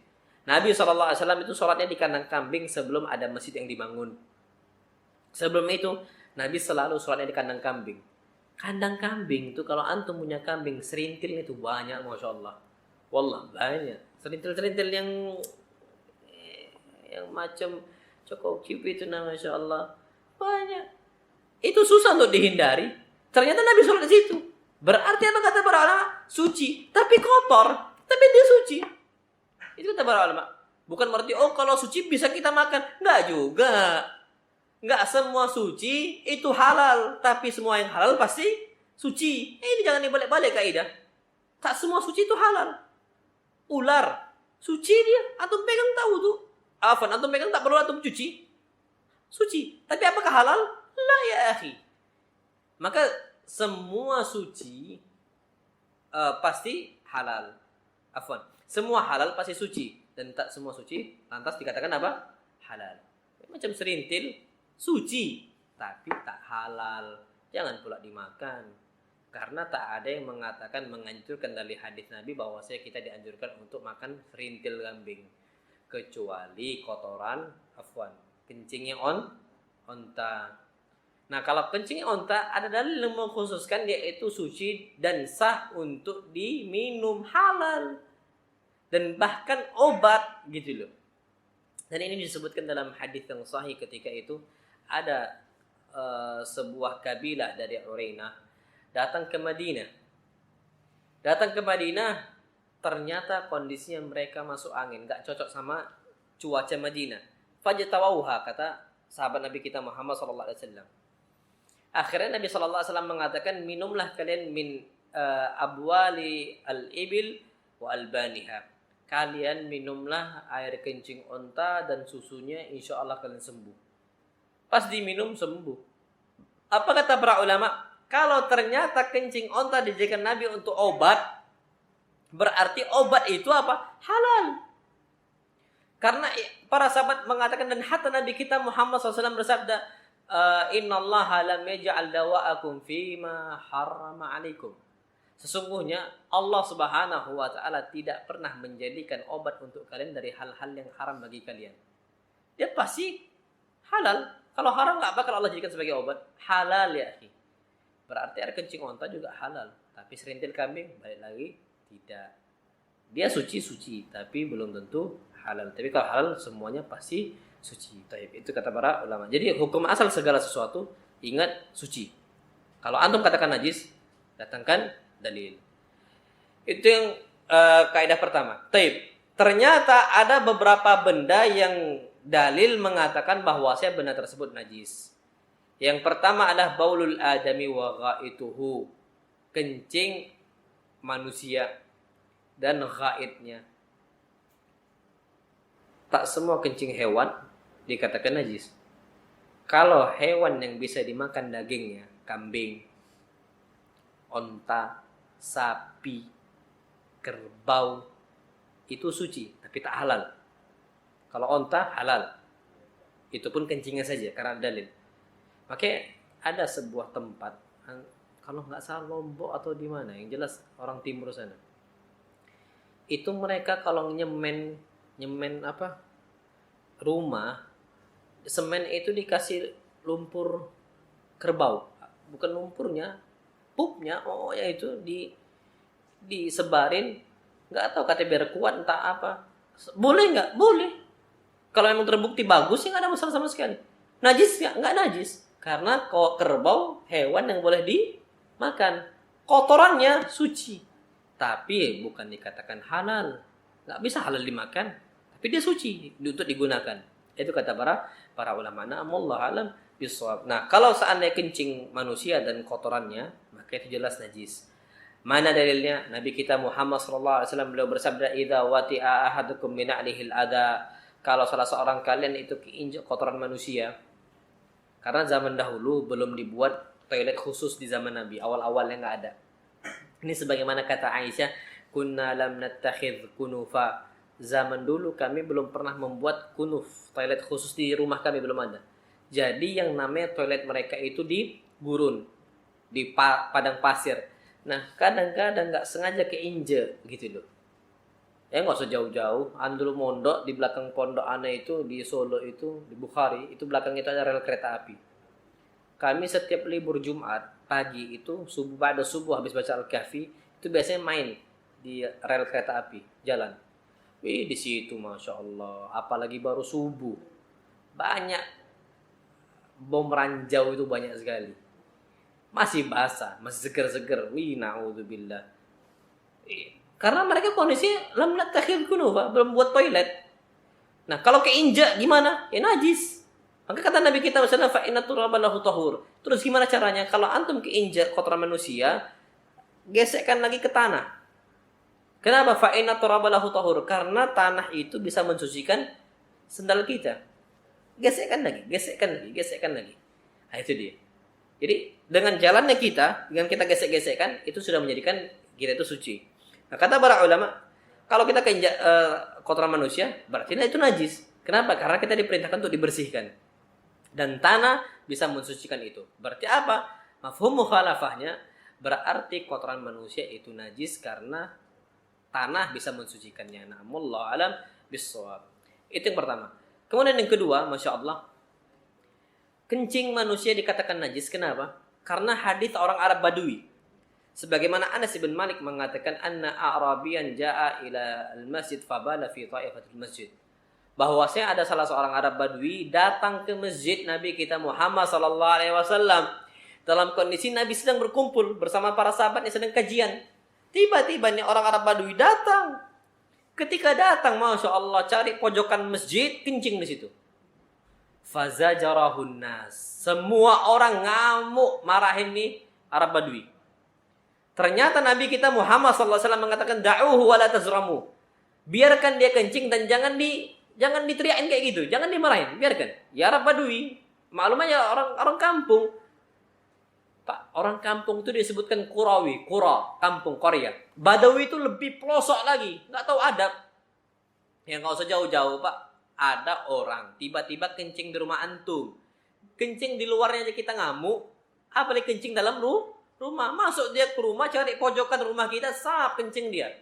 Speaker 1: Nabi SAW itu salatnya di kandang kambing sebelum ada masjid yang dibangun. Sebelum itu, Nabi selalu salatnya di kandang kambing. Kandang kambing itu kalau antum punya kambing serintil itu banyak, masya Allah. Wallah banyak. Serintil-serintil yang macam cokok chip itu nama, masya Allah banyak. Itu susah untuk dihindari. Ternyata Nabi sholat di situ. Berarti apa kata para ulama? Suci, tapi kotor, tapi dia suci. Itu kata para ulama. Bukan berarti kalau suci bisa kita makan. Enggak juga. Enggak semua suci itu halal, tapi semua yang halal pasti suci. Ini jangan dibalik-balik kaidah. Tak semua suci itu halal. Ular suci dia, antum pegang tahu tuh. Afan, antum pegang tak perlu antum cuci. Suci. Tapi apakah halal? La ya akhi. Maka semua suci pasti halal. Afwan. Semua halal pasti suci. Dan tak semua suci lantas dikatakan apa? Halal. Macam serintil suci tapi tak halal. Jangan pula dimakan. Karena tak ada yang mengatakan menganjurkan dari hadis Nabi bahwasanya kita dianjurkan untuk makan serintil kambing kecuali kotoran afwan, kencingnya onta. Nah, kalau kencingnya onta ada dalil yang mengkhususkan dia itu suci dan sah untuk diminum, halal. Dan bahkan obat gitu loh. Dan ini disebutkan dalam hadis yang sahih ketika itu ada sebuah kabilah dari Urainah datang ke Madinah. Ternyata kondisinya mereka masuk angin, enggak cocok sama cuaca Madinah. Fajtawauha, kata sahabat Nabi kita Muhammad sallallahu alaihi wasallam. Akhirnya Nabi sallallahu alaihi wasallam mengatakan, minumlah kalian min abwali al-ibil wa albaniha. Kalian minumlah air kencing onta dan susunya, insyaallah kalian sembuh. Pas diminum sembuh. Apa kata para ulama? Kalau ternyata kencing onta dijadikan Nabi untuk obat, berarti obat itu apa? Halal. Karena para sahabat mengatakan, dan hatta Nabi kita Muhammad SAW bersabda, innallaha lam yaj'al dawa'akum fima harrama alaikum. Sesungguhnya Allah Subhanahu wa taala tidak pernah menjadikan obat untuk kalian dari hal-hal yang haram bagi kalian. Dia pasti halal. Kalau haram nggak bakal Allah jadikan sebagai obat. Halal ya akhi. Berarti air kencing onta juga halal. Tapi serintil kambing balik lagi tidak. Dia suci, tapi belum tentu halal. Tapi kalau halal semuanya pasti suci. Itu kata para ulama. Jadi hukum asal segala sesuatu ingat suci. Kalau antum katakan najis, datangkan dalil. Itu yang kaidah pertama. Ternyata ada beberapa benda yang dalil mengatakan bahwasanya benda tersebut najis. Yang pertama adalah baulul adami wa ghaituhu. Kencing manusia dan ghaitnya. Tak semua kencing hewan dikatakan najis. Kalau hewan yang bisa dimakan dagingnya, kambing, onta, sapi, kerbau, itu suci, tapi tak halal. Kalau onta, halal. Itu pun kencingnya saja, karena dalil. Makanya ada sebuah tempat, kalau nggak salah Lombok atau di mana, yang jelas orang timur sana. Itu mereka kalau nyemen rumah, semen itu dikasih lumpur kerbau. Bukan lumpurnya, pupnya, ya itu disebarin, nggak tahu katanya biar kuat entah apa. Boleh nggak? Boleh. Kalau memang terbukti bagus ya nggak ada masalah sama sekali. Najis nggak najis, karena kerbau hewan yang boleh dimakan, kotorannya suci, tapi bukan dikatakan halal. Nggak bisa halal dimakan, tapi dia suci untuk digunakan. Itu kata para ulama. Wallahu alam bisawab. Nah, kalau seandainya kencing manusia dan kotorannya, maka itu jelas najis. Mana dalilnya? Nabi kita Muhammad sallallahu alaihi wasallam beliau bersabda, "Idza wati'a ahadukum min alihil adha." Kalau salah seorang kalian itu keinjak kotoran manusia. Karena zaman dahulu belum dibuat toilet khusus di zaman Nabi, awal-awalnya enggak ada. Ini sebagaimana kata Aisyah, "Kunna lam nattakhidh kunufa." Zaman dulu kami belum pernah membuat kunuf, toilet khusus di rumah kami belum ada. Jadi yang namanya toilet mereka itu di gurun, di padang pasir. Nah, kadang-kadang nggak sengaja keinjek gitu loh. Ya nggak usah jauh-jauh. Dulu mondok di belakang pondok aneh itu di Solo itu di Bukhari itu belakang itu ada rel kereta api. Kami setiap libur Jumat pagi itu pada subuh habis baca Al-Kahfi itu biasanya main di rel kereta api jalan. Wih di situ masya Allah. Apalagi baru subuh banyak bom ranjau itu banyak sekali. Masih basah, masih seger-seger. Wih, na'udzubillah. Karena mereka kondisinya lam nattakhidh kunufa, belum buat toilet. Nah, kalau keinjak gimana? Ya najis. Maka kata Nabi kita sallallahu alaihi wasallam fa inna turaba lahu tahur. Terus gimana caranya? Kalau antum keinjak kotoran manusia, gesekkan lagi ke tanah. Kenapa? Fa inna turaba lahu tahur. Karena tanah itu bisa mensucikan sendal kita. Gesekkan lagi. Nah, itu dia. Jadi dengan jalannya kita, dengan kita gesek-gesekkan, itu sudah menjadikan kita itu suci. Nah, kata para ulama, kalau kita keinjak kotoran manusia, berarti itu najis. Kenapa? Karena kita diperintahkan untuk dibersihkan. Dan tanah bisa mensucikan itu. Berarti apa? Mafhum mukhalafahnya, berarti kotoran manusia itu najis karena tanah bisa mensucikannya. Wallahu alam bissawab. Itu yang pertama. Kemudian yang kedua, Masya Allah, kencing manusia dikatakan najis. Kenapa? Karena hadis orang Arab Badui. Sebagaimana Anas bin Malik mengatakan, anna a'rabiyan ja'a ila al-masjid fabala fi ta'ifatil masjid. Bahwasanya ada salah seorang Arab Badui datang ke masjid Nabi kita Muhammad sallallahu alaihi wasallam dalam kondisi Nabi sedang berkumpul bersama para sahabat yang sedang kajian. Tiba-tiba nih orang Arab Badui datang. Ketika datang, Masya Allah, cari pojokan masjid, kencing di situ. Fazajarahun nas. Semua orang ngamuk marahin nih Arab Badui. Ternyata Nabi kita Muhammad SAW mengatakan da'uhu wa la tazramu. Biarkan dia kencing dan jangan diteriakin kayak gitu, jangan dimarahin, biarkan. Ya Arab Badui, maklum aja orang kampung. Pak, orang kampung itu disebutkan Qura, kampung Korea. Badawi itu lebih pelosok lagi, nggak tahu adab. Ya nggak usah jauh-jauh, Pak. Ada orang tiba-tiba kencing di rumah antum. Kencing di luarnya aja kita ngamuk, apalagi kencing dalam rumah. Masuk dia ke rumah, cari pojokan rumah kita, sap kencing dia.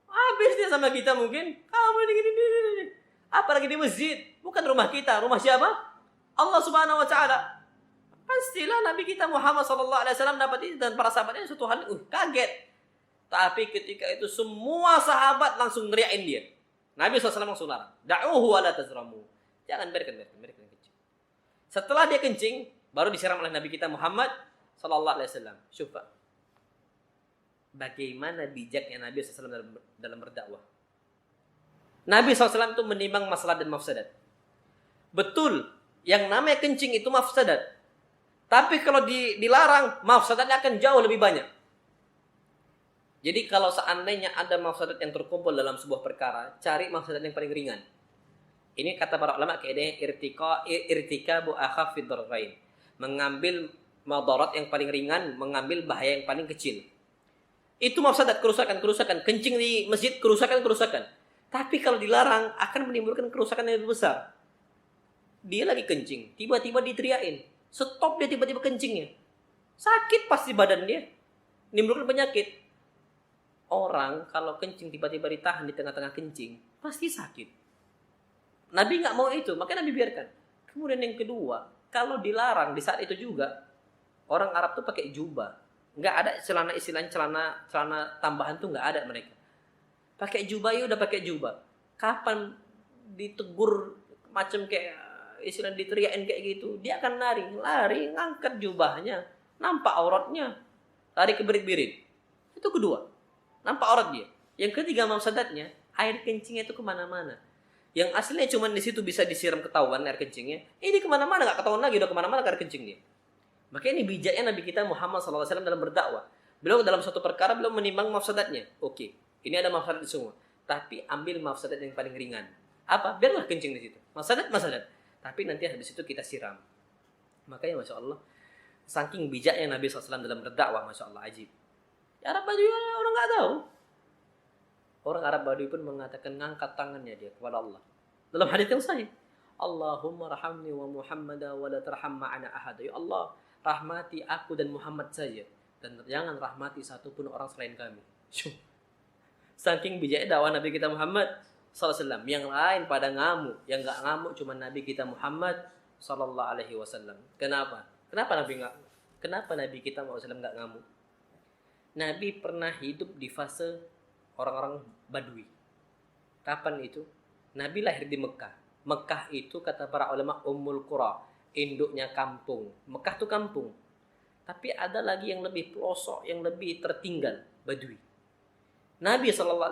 Speaker 1: Habis dia sama kita mungkin. Kamu ini. Apalagi di masjid. Bukan rumah kita. Rumah siapa? Allah Subhanahu Wa Taala. Pastilah Nabi kita Muhammad SAW dapat ini. Dan para sahabatnya suatu hal kaget. Tapi ketika itu semua sahabat langsung neriakin dia. Nabi SAW langsung larang. Da'uhu wa la tazramu. Jangan biarkan kencing. Setelah dia kencing, baru disiram oleh Nabi kita Muhammad SAW. Syufa. Bagaimana bijaknya Nabi SAW dalam berdakwah. Nabi SAW itu menimbang masalah dan mafsadat. Betul, yang namanya kencing itu mafsadat. Tapi kalau dilarang, mafsadatnya akan jauh lebih banyak. Jadi kalau seandainya ada mafsadat yang terkumpul dalam sebuah perkara, cari mafsadat yang paling ringan. Ini kata para ulama kaidah irtikabu akhafid dararain. Mengambil madarat yang paling ringan, mengambil bahaya yang paling kecil. Itu mafsadat, kerusakan. Kencing di masjid, kerusakan. Tapi kalau dilarang, akan menimbulkan kerusakan yang lebih besar. Dia lagi kencing, tiba-tiba diteriakin. Stop dia tiba-tiba kencingnya. Sakit pasti badan dia. Menimbulkan penyakit. Orang kalau kencing tiba-tiba ditahan di tengah-tengah kencing, pasti sakit. Nabi nggak mau itu, makanya Nabi biarkan. Kemudian yang kedua, kalau dilarang di saat itu juga, orang Arab tuh pakai jubah. Nggak ada celana tambahan tuh nggak ada mereka. Pakai jubah ya udah pakai jubah. Kapan ditegur macam kayak istilah diteriakin kayak gitu, dia akan lari ngangkat jubahnya, nampak auratnya, lari ke birit-birit. Itu kedua, nampak aurat dia. Yang ketiga mafsadatnya, air kencingnya itu kemana-mana. Yang aslinya cuma di situ bisa disiram ketahuan air kencingnya, ini kemana-mana nggak ketahuan lagi, udah kemana-mana air kencingnya. Makanya ini bijaknya Nabi kita Muhammad SAW dalam berdakwah. Beliau dalam suatu perkara beliau menimbang mafsadatnya. Oke, ini ada mafsadat semua, tapi ambil mafsadat yang paling ringan. Apa? Biarlah kencing di situ. Mafsadat. Tapi nanti habis itu kita siram. Makanya Masya Allah, saking bijaknya Nabi SAW dalam berdakwah, Masya Allah, ajib. Arab Badui orang nggak tahu. Orang Arab Badui pun mengatakan ngangkat tangannya dia kepada Allah. Dalam hadits yang sahih, Allahumma rahamni wa Muhammada wa la tarham ma'ana ahad. Ya Allah, rahmati aku dan Muhammad saja, dan jangan rahmati satupun orang selain kami. Saking bijaknya dakwah Nabi kita Muhammad SAW. Yang lain pada ngamuk, yang nggak ngamuk cuma Nabi kita Muhammad SAW. Kenapa Nabi kita SAW nggak ngamuk? Nabi pernah hidup di fase orang-orang Badui. Kapan itu? Nabi lahir di Mekah. Mekah itu kata para ulama Ummul Qura, induknya kampung. Mekah itu kampung. Tapi ada lagi yang lebih pelosok, yang lebih tertinggal, Badui. Nabi SAW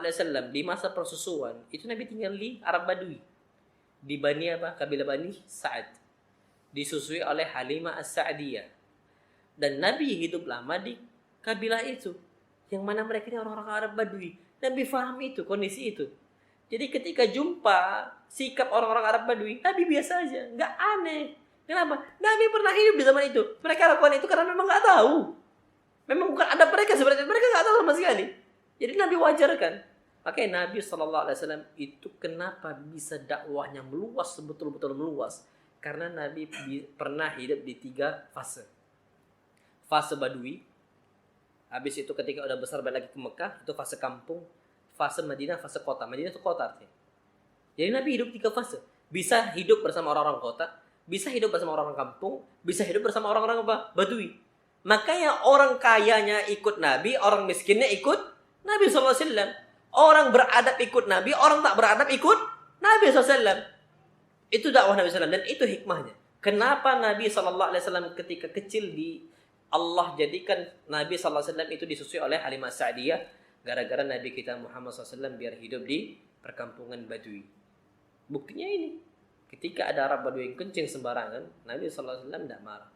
Speaker 1: di masa persusuan itu Nabi tinggal di Arab Badui, di Bani apa? Kabilah Bani Sa'ad, disusui oleh Halimah As-Sa'diyah. Dan Nabi hidup lama di kabilah itu, yang mana mereka ini orang-orang Arab Badui. Nabi faham itu, kondisi itu. Jadi ketika jumpa sikap orang-orang Arab Badui, Nabi biasa aja, nggak aneh. Kenapa? Nabi pernah hidup di zaman itu. Mereka lakukan itu karena memang nggak tahu. Memang bukan ada mereka sebenarnya, mereka nggak tahu sama sekali. Jadi Nabi wajarkan. Makanya Nabi SAW itu kenapa bisa dakwahnya meluas, betul-betul meluas. Karena Nabi pernah hidup di 3 fase. Fase Badui. Habis itu ketika udah besar balik lagi ke Mekah, itu fase kampung. Fase Madinah, fase kota. Madinah itu kota artinya. Jadi Nabi hidup 3 fase. Bisa hidup bersama orang-orang kota, bisa hidup bersama orang-orang kampung, bisa hidup bersama orang-orang apa? Badui. Makanya orang kayanya ikut Nabi, orang miskinnya ikut Nabi SAW. Orang beradab ikut Nabi, orang tak beradab ikut Nabi SAW. Itu dakwah Nabi SAW dan itu hikmahnya. Kenapa Nabi SAW ketika kecil Allah jadikan Nabi SAW itu disusui oleh Halimah Sa'diyah. Gara-gara Nabi kita Muhammad SAW biar hidup di perkampungan Badui. Buktinya ini. Ketika ada Arab Badui yang kencing sembarangan, Nabi SAW tidak marah.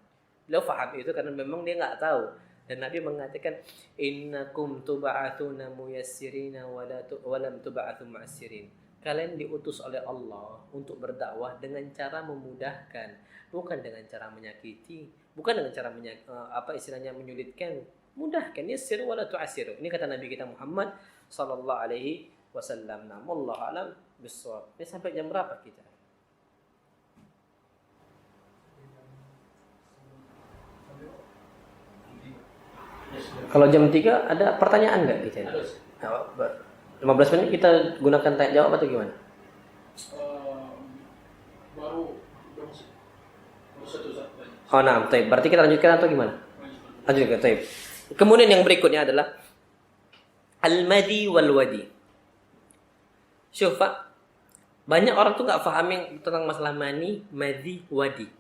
Speaker 1: Beliau faham itu karena memang dia nggak tahu. Dan Nabi mengatakan, innakum tuba'athuna muyassirina wa lam tuba'athu mu'assirin. Kalian diutus oleh Allah untuk berdakwah dengan cara memudahkan, bukan dengan cara menyakiti, bukan dengan cara menyulitkan. Mudahkan, yassir wa la tu'assiru. Ini kata Nabi kita Muhammad sallallahu alaihi wasallam. Wallahu a'lam bissawab. Ini sampai jam berapa kita? Kalau jam 3 ada pertanyaan nggak kita? Ada. 15 menit kita gunakan tanya jawab atau gimana?
Speaker 2: Baru satu.
Speaker 1: Oh, nah, baik. Berarti kita lanjutkan atau gimana? Lanjutkan, baik. Kemudian yang berikutnya adalah al-madhi wal wadi. Syuf, Pak. Banyak orang tuh nggak paham tentang masalah mani, madhi, wadi.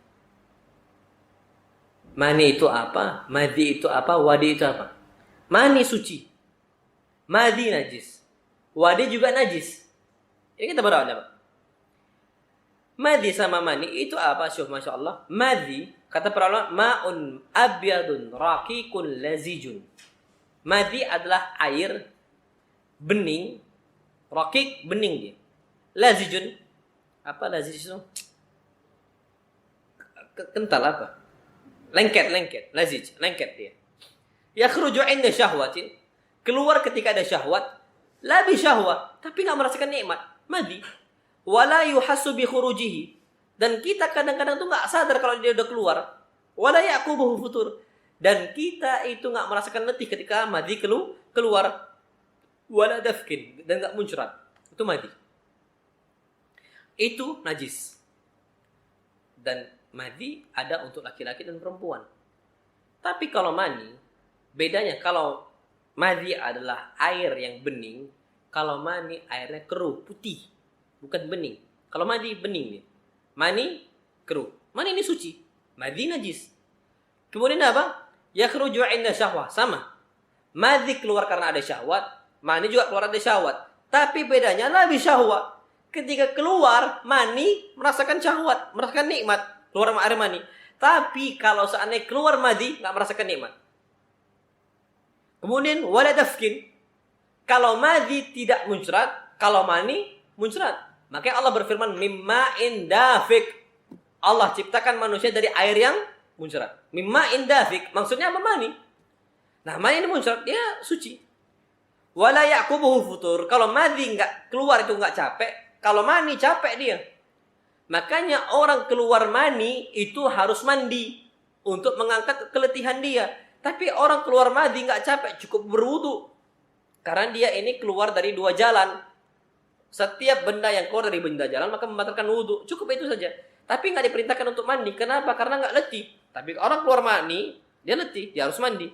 Speaker 1: Mani itu apa? Madhi itu apa? Wadi itu apa? Mani suci. Madhi najis. Wadi juga najis. Ini kita baru ada, Pak. Madhi sama mani itu apa? Syuf, Masya Allah. Madhi, kata para ulama, ma'un abyadun raqiqun lazijun. Madhi adalah air bening, raqiq bening dia. Lazijun, apa lazij itu? Kental apa? Lengket, lazij, lengket dia. Yakhruju 'inda syahwatin, keluar ketika ada syahwat, la bi syahwat, tapi enggak merasakan nikmat. Madhi. Wala yuhassu bi khurujihi, dan kita kadang-kadang tuh enggak sadar kalau dia udah keluar. Wala yaqubuhu futur, dan kita itu enggak merasakan letih ketika madhi keluar. Wala dafkin, dan enggak muncrat. Itu madhi. Itu najis. Dan madhi ada untuk laki-laki dan perempuan. Tapi kalau mani, bedanya kalau madhi adalah air yang bening, kalau mani airnya keruh, putih, bukan bening. Kalau madhi bening nih. Mani keruh. Mani ini suci, madhi najis. Kemudian apa? Yakhruju 'inda syahwah, sama. Madhi keluar karena ada syahwat, mani juga keluar ada syahwat. Tapi bedanya la bi syahwat. Ketika keluar mani merasakan syahwat, merasakan nikmat, keluar air mani. Tapi kalau seandainya keluar madhi enggak merasakan nikmat. Kemudian wala dafkin. Kalau madhi tidak muncrat, kalau mani muncrat. Makanya Allah berfirman mimma'in dafik. Allah ciptakan manusia dari air yang muncrat. Mimma'in dafik, maksudnya apa? Mani. Nah, mani ini muncrat, dia suci. Wala yaqubuhu futur. Kalau madhi enggak keluar itu enggak capek. Kalau mani capek dia. Makanya orang keluar mani itu harus mandi untuk mengangkat keletihan dia. Tapi orang keluar madhi nggak capek, cukup berwudu. Karena dia ini keluar dari dua jalan. Setiap benda yang keluar dari benda jalan maka membatalkan wudu. Cukup itu saja. Tapi nggak diperintahkan untuk mandi. Kenapa? Karena nggak letih. Tapi orang keluar mani, dia letih, dia harus mandi.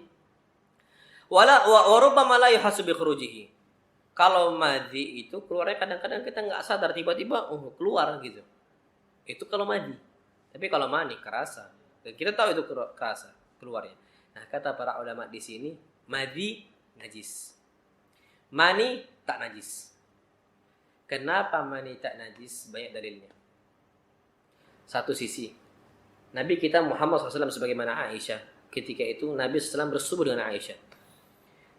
Speaker 1: Wala wa rubbama la yuhasu bi khurujihi. Kalau madhi itu keluarnya kadang-kadang kita nggak sadar, tiba-tiba keluar gitu. Itu kalau madhi. Tapi kalau mani kerasa. Dan kita tahu itu kerasa keluarnya. Nah, kata para ulama di sini, madhi najis. Mani tak najis. Kenapa mani tak najis? Banyak dalilnya. Satu sisi, Nabi kita Muhammad SAW sebagaimana Aisyah. Ketika itu Nabi SAW bersubuh dengan Aisyah.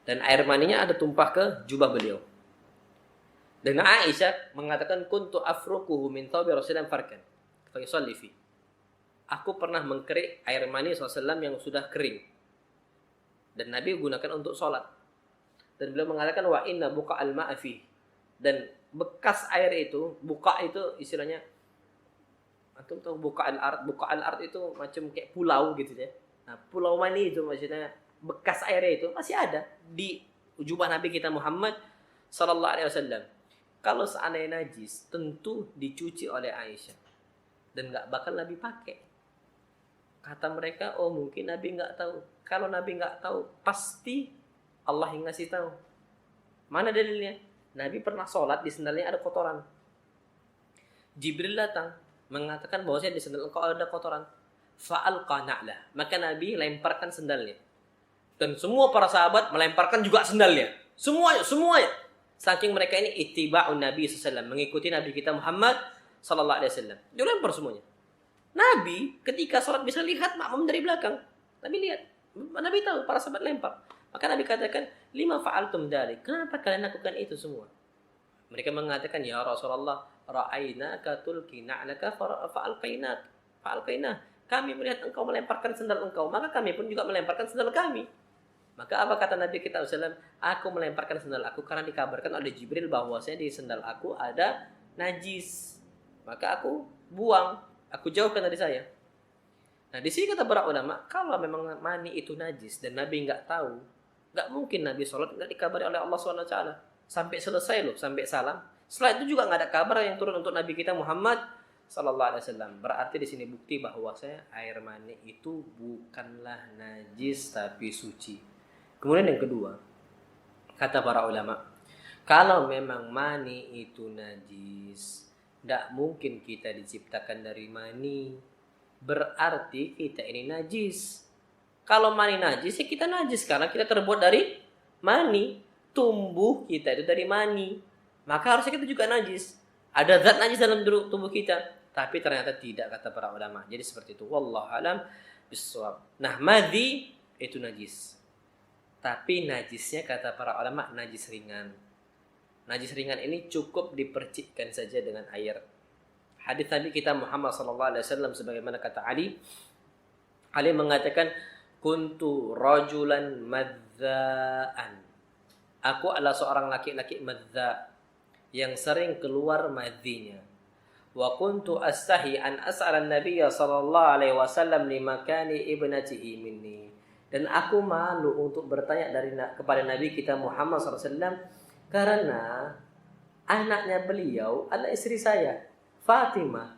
Speaker 1: Dan air maninya ada tumpah ke jubah beliau. Dan Aisyah mengatakan kuntu afruquhu min thawbi Rasulullah farkan fa yusalli fi. Aku pernah mengkerik air mani SAW yang sudah kering. Dan Nabi gunakan untuk sholat. Dan beliau mengatakan wa inna buka al-ma'a fi. Dan bekas air itu, buka itu istilahnya, antum tahu buka al-ard itu macam kayak pulau gitu ya. Nah, pulau mani itu maksudnya bekas airnya itu masih ada di jubah Nabi kita Muhammad sallallahu alaihi wasallam. Kalau seandainya najis, tentu dicuci oleh Aisyah dan nggak bakal Nabi pakai. Kata mereka, oh mungkin Nabi nggak tahu. Kalau Nabi nggak tahu, pasti Allah yang ngasih tahu. Mana dalilnya? Nabi pernah sholat di sendalnya ada kotoran. Jibril datang mengatakan bahwasanya di sendal engkau ada kotoran. Fa'alqa na'lah. Maka Nabi lemparkan sendalnya. Dan semua para sahabat melemparkan juga sendalnya. Semuanya. Saking mereka ini ittiba'un Nabi SAW, mengikuti Nabi kita Muhammad sallallahu alaihi wasallam. Dia lempar semuanya. Nabi ketika sholat bisa lihat makmum dari belakang. Nabi lihat. Nabi tahu para sahabat lempar. Maka Nabi katakan, "Lima fa'altum dzalik?" Kenapa kalian lakukan itu semua? Mereka mengatakan, "Ya Rasulullah, ra'ainaka tulqi na'laka fa'alqaina." Kami melihat engkau melemparkan sendal engkau, maka kami pun juga melemparkan sendal kami. Maka apa kata Nabi kita SAW? Aku melemparkan sendal aku karena dikabarkan oleh Jibril bahwasanya di sendal aku ada najis. Maka aku buang, aku jauhkan dari saya. Nah, di sini kata para ulama, kalau memang mani itu najis dan Nabi nggak tahu, Nggak mungkin Nabi sholat nggak dikabari oleh Allah SWT. Sampai selesai loh, sampai salam. Setelah itu juga nggak ada kabar yang turun untuk Nabi kita Muhammad Sallallahu Alaihi Wasallam. Berarti di sini bukti bahwasanya air mani itu bukanlah najis tapi suci. Kemudian yang kedua, kata para ulama, kalau memang mani itu najis, tidak mungkin kita diciptakan dari mani. Berarti kita ini najis. Kalau mani najis, ya kita najis karena kita terbuat dari mani. Tumbuh kita itu dari mani. Maka harusnya kita juga najis. Ada zat najis dalam tubuh kita. Tapi ternyata tidak, kata para ulama. Jadi seperti itu. Wallahu alam bissawab. Nah, madhi itu najis. Tapi najisnya kata para ulama najis ringan. Najis ringan ini cukup dipercikkan saja dengan air. Hadis Nabi kita Muhammad SAW sebagaimana kata Ali. Ali mengatakan, kuntu rajulan madzaan. Aku adalah seorang laki-laki madza yang sering keluar madhinya. Wa kuntu astahi an as'ala an-nabiy sallallahu alaihi wasallam li makani ibnatihi minni. Dan aku malu untuk bertanya kepada Nabi kita Muhammad SAW karena anaknya beliau adalah istri saya, Fatimah.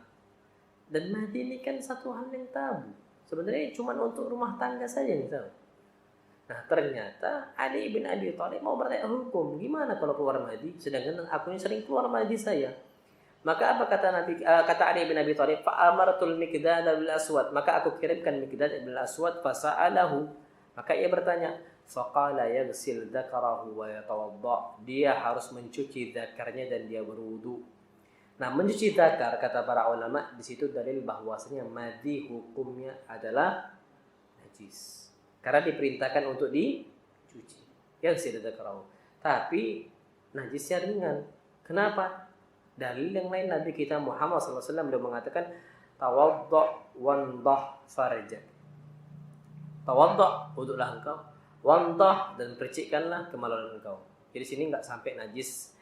Speaker 1: Dan madhi ini kan satu hal yang tabu. Sebenarnya cuma untuk rumah tangga saja yang tahu. Nah, ternyata Ali bin Abi Thalib mau bertanya hukum, gimana kalau keluar madhi? Sedangkan aku ini sering keluar madhi saya. Maka apa kata Ali bin Abi Thalib? Fa amartul Miqdad bil Aswad. Maka aku kirimkan Miqdad bil Aswad fasa'alahu. Maka ia bertanya, faqala yaghsil dzakarahu wa yatawadda. Dia harus mencuci dzakarnya dan dia berwudu. Nah, mencuci dzakar kata para ulama di situ dalil bahwasanya madhi hukumnya adalah najis. Karena diperintahkan untuk dicuci. Yaghsil dzakarahu. Tapi najisnya ringan. Kenapa? Dalil yang lain Nabi kita Muhammad SAW beliau mengatakan tawadda' wandah farjak. Tawadda', wuduklah engkau, wandah, dan percikkanlah kemaluan engkau. Jadi sini enggak sampai najis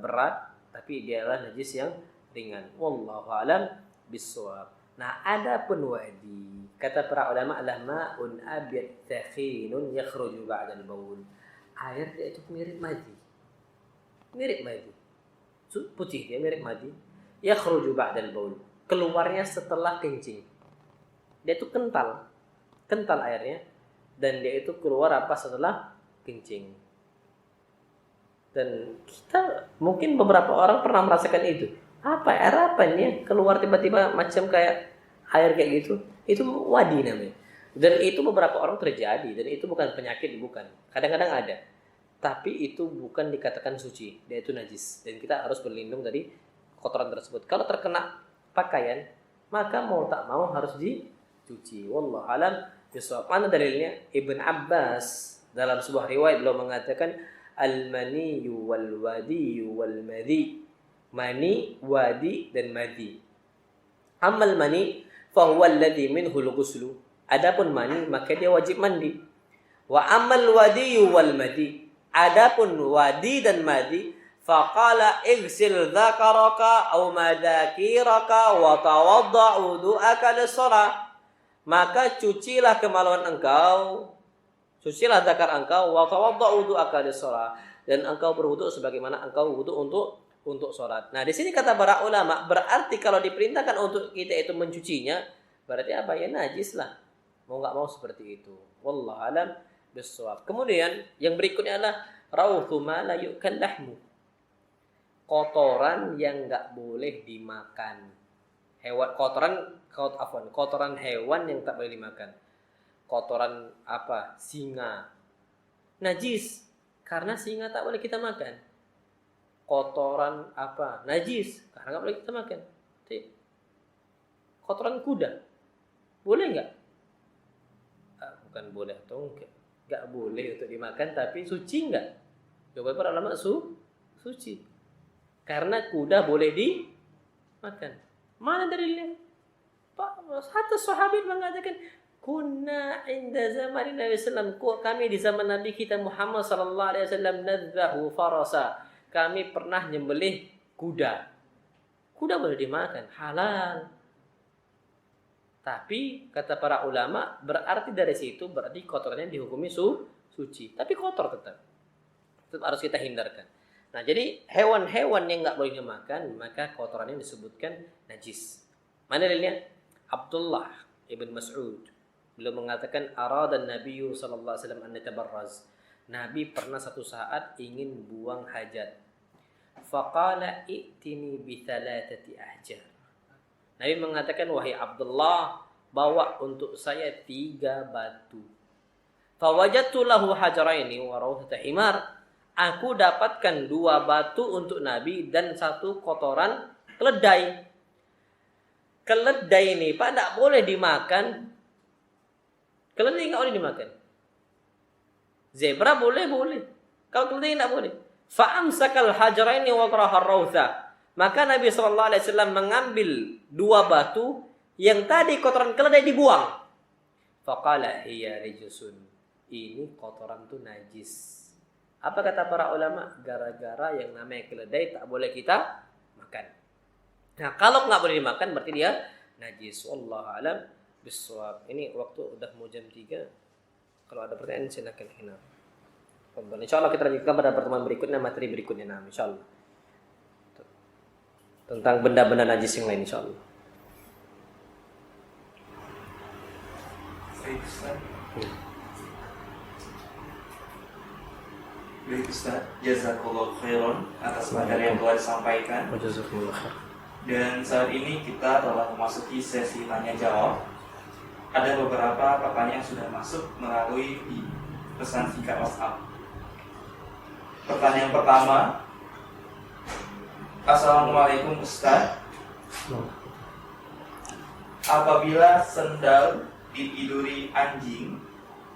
Speaker 1: berat, tapi dia adalah najis yang ringan. Wallahu alam bissawab. Nah, adapun wadi, kata para ulama adalah ma'un abyad thakhinun yakhruju ba'da al-baul. Air dia itu mirip madhi. Mirip madhi. Putih, dia mirip madhi. Yakhruju ba'dal baul. Keluarnya setelah kencing. Dia itu kental airnya, dan dia itu keluar apa setelah kencing. Dan kita mungkin beberapa orang pernah merasakan itu. Air apa ini keluar tiba-tiba macam kayak air kayak gitu? Itu wadi namanya. Dan itu beberapa orang terjadi, dan itu bukan penyakit, bukan. Kadang-kadang ada. Tapi itu bukan dikatakan suci, dia itu najis. Dan kita harus berlindung dari kotoran tersebut. Kalau terkena pakaian, maka mau tak mau harus dicuci. Wallahu alam bissawab. Mana dalilnya? Ibn Abbas dalam sebuah riwayat beliau mengatakan al-maniyyu wal wadiyu wal madhi. Mani, wadi, dan madhi. Amal mani fa huwa alladhi minhu al-ghuslu. Adapun mani maka dia wajib mandi. Wa amal wadiyu wal madhi. Adapun wadi dan madhi, faqala igsil dzakaraka aw madakiraka wa tawadda wudu'aka lis-shalah. Maka cucilah kemaluan engkau, cucilah dzakar engkau, wa tawadda wudu'aka lis-shalah, dan engkau berwudu sebagaimana engkau wudu untuk salat. Nah, di sini kata para ulama, berarti kalau diperintahkan untuk kita itu mencucinya, berarti apa ya, najis lah. Mau enggak mau seperti itu. Wallahu alam bissawab. Kemudian yang berikutnya adalah rauthu ma la yu'kal lahmu. Kotoran yang enggak boleh dimakan. Kotoran hewan yang tak boleh dimakan. Kotoran apa? Singa. Najis karena singa tak boleh kita makan. Kotoran apa? Najis karena enggak boleh kita makan. Kotoran kuda. Boleh enggak? Bukan boleh atau enggak. Enggak boleh untuk dimakan, tapi suci enggak? Jawaban para ulama suci. Karena kuda boleh dimakan. Mana dalilnya? Pak, satu sahabat mengatakan, kunna inda zaman Nabi sallallahu alaihi wasallam, kami di zaman Nabi kita Muhammad sallallahu alaihi wasallam nadzahu farasa. Kami pernah nyembelih kuda. Kuda boleh dimakan, halal. Tapi kata para ulama berarti dari situ berarti kotorannya dihukumi suci, tapi kotor tetap harus kita hindarkan. Nah, jadi hewan-hewan yang nggak boleh dimakan, maka kotorannya disebutkan najis. Mana dalilnya? Abdullah ibn Mas'ud beliau mengatakan arada Nabi sallallahu alaihi wasallam an yatabarraz. Nabi pernah satu saat ingin buang hajat. Faqala i'tini bi thalathati ahjar. Nabi mengatakan, wahai Abdullah, bawa untuk saya 3 batu. Fawajadtu lahu hajaraini wa rawhata himar. Aku dapatkan 2 batu untuk Nabi dan 1 kotoran keledai. Keledai ini Pak tidak boleh dimakan. Keledai nggak boleh dimakan. Zebra boleh. Kalau keledai tidak boleh. Fa'amsakal hajaraini wa qarahar rawtha. Maka Nabi SAW mengambil 2 batu yang tadi kotoran keledai dibuang. Faqala hiya rijsun. Ini kotoran itu najis. Apa kata para ulama? Gara-gara yang namanya keledai tak boleh kita makan. Nah, kalau nggak boleh dimakan berarti dia najis. Wallahu a'lam bissawab. Ini waktu udah mau jam 3. Kalau ada pertanyaan silakan hina. Insyaallah kita lanjutkan pada pertemuan berikutnya, materi berikutnya. Nah, insyaallah. Tentang benda-benda najis yang lain insyaallah.
Speaker 3: Baik Ustaz, jazakallahu khairan atas materi yang telah disampaikan.
Speaker 1: Jazakumullah khair.
Speaker 3: Dan saat ini kita telah memasuki sesi tanya jawab. Ada beberapa pertanyaan yang sudah masuk melalui pesan singkat WhatsApp. Pertanyaan pertama, Assalamualaikum Ustaz. Apabila sendal ditiduri anjing,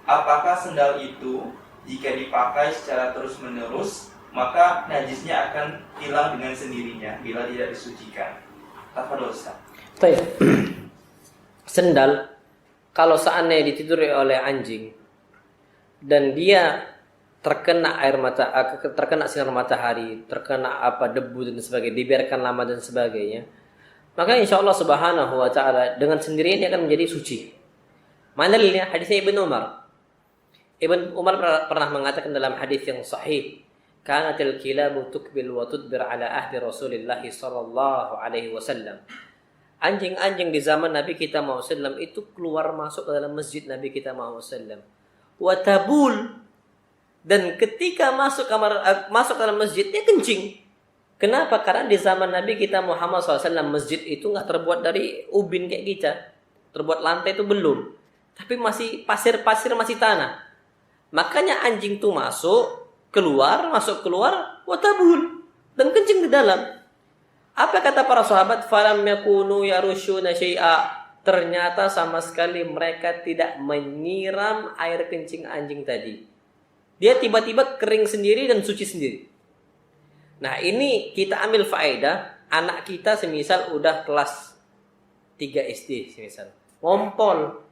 Speaker 3: apakah sendal itu jika dipakai secara terus-menerus maka najisnya akan hilang dengan sendirinya bila tidak disucikan? Tafadhol Ustaz.
Speaker 1: Baik. Sendal kalau seandainya ditiduri oleh anjing dan dia terkena terkena sinar matahari, terkena debu dan sebagainya, dibiarkan lama dan sebagainya, maka insya Allah Subhanahu wa taala dengan sendirinya akan menjadi suci. Mana dalilnya? Hadisnya Ibnu Umar. Ibnu Umar pernah mengatakan dalam hadis yang sahih, "Kanatil kilabu tukbil wa tudbir ala ahdi Rasulillah sallallahu alaihi wasallam." Anjing-anjing di zaman Nabi kita Muhammad SAW itu keluar masuk ke dalam masjid Nabi kita Muhammad SAW. Wa tabul, dan ketika masuk ke dalam masjid dia kencing. Kenapa? Karena di zaman Nabi kita Muhammad SAW masjid itu nggak terbuat dari ubin kayak kita, terbuat lantai itu belum, tapi masih pasir-pasir, masih tanah. Makanya anjing itu masuk keluar, wa tabul, dan kencing di dalam. Apa kata para sahabat? Falam yakunu yarushuna syai'a. Ternyata sama sekali mereka tidak menyiram air kencing anjing tadi. Dia tiba-tiba kering sendiri dan suci sendiri. Nah, ini kita ambil faedah. Anak kita semisal udah kelas 3 SD semisal, ngompol.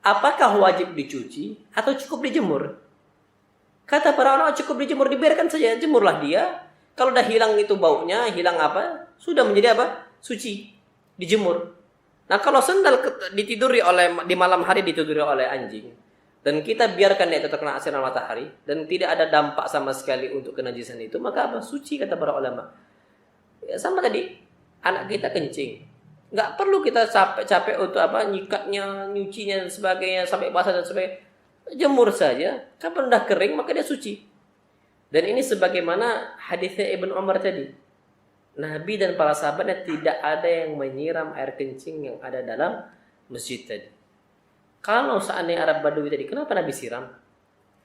Speaker 1: Apakah wajib dicuci atau cukup dijemur? Kata para ulama cukup dijemur, dibiarkan saja, jemurlah dia. Kalau udah hilang itu baunya, hilang sudah menjadi suci, dijemur. Nah, kalau sendal ditiduri di malam hari ditiduri oleh anjing, dan kita biarkan dia terkena sinar matahari dan tidak ada dampak sama sekali untuk kenajisan itu, maka suci kata para ulama. Ya, sama tadi, anak kita kencing, nggak perlu kita capek-capek untuk nyikatnya, nyucinya dan sebagainya sampai basah dan sebagainya. Jemur saja, kapan udah kering maka dia suci. Dan ini sebagaimana hadisnya Ibnu Umar tadi. Nabi dan para sahabatnya tidak ada yang menyiram air kencing yang ada dalam masjid tadi. Kalau seandainya Arab Badui tadi, kenapa Nabi siram?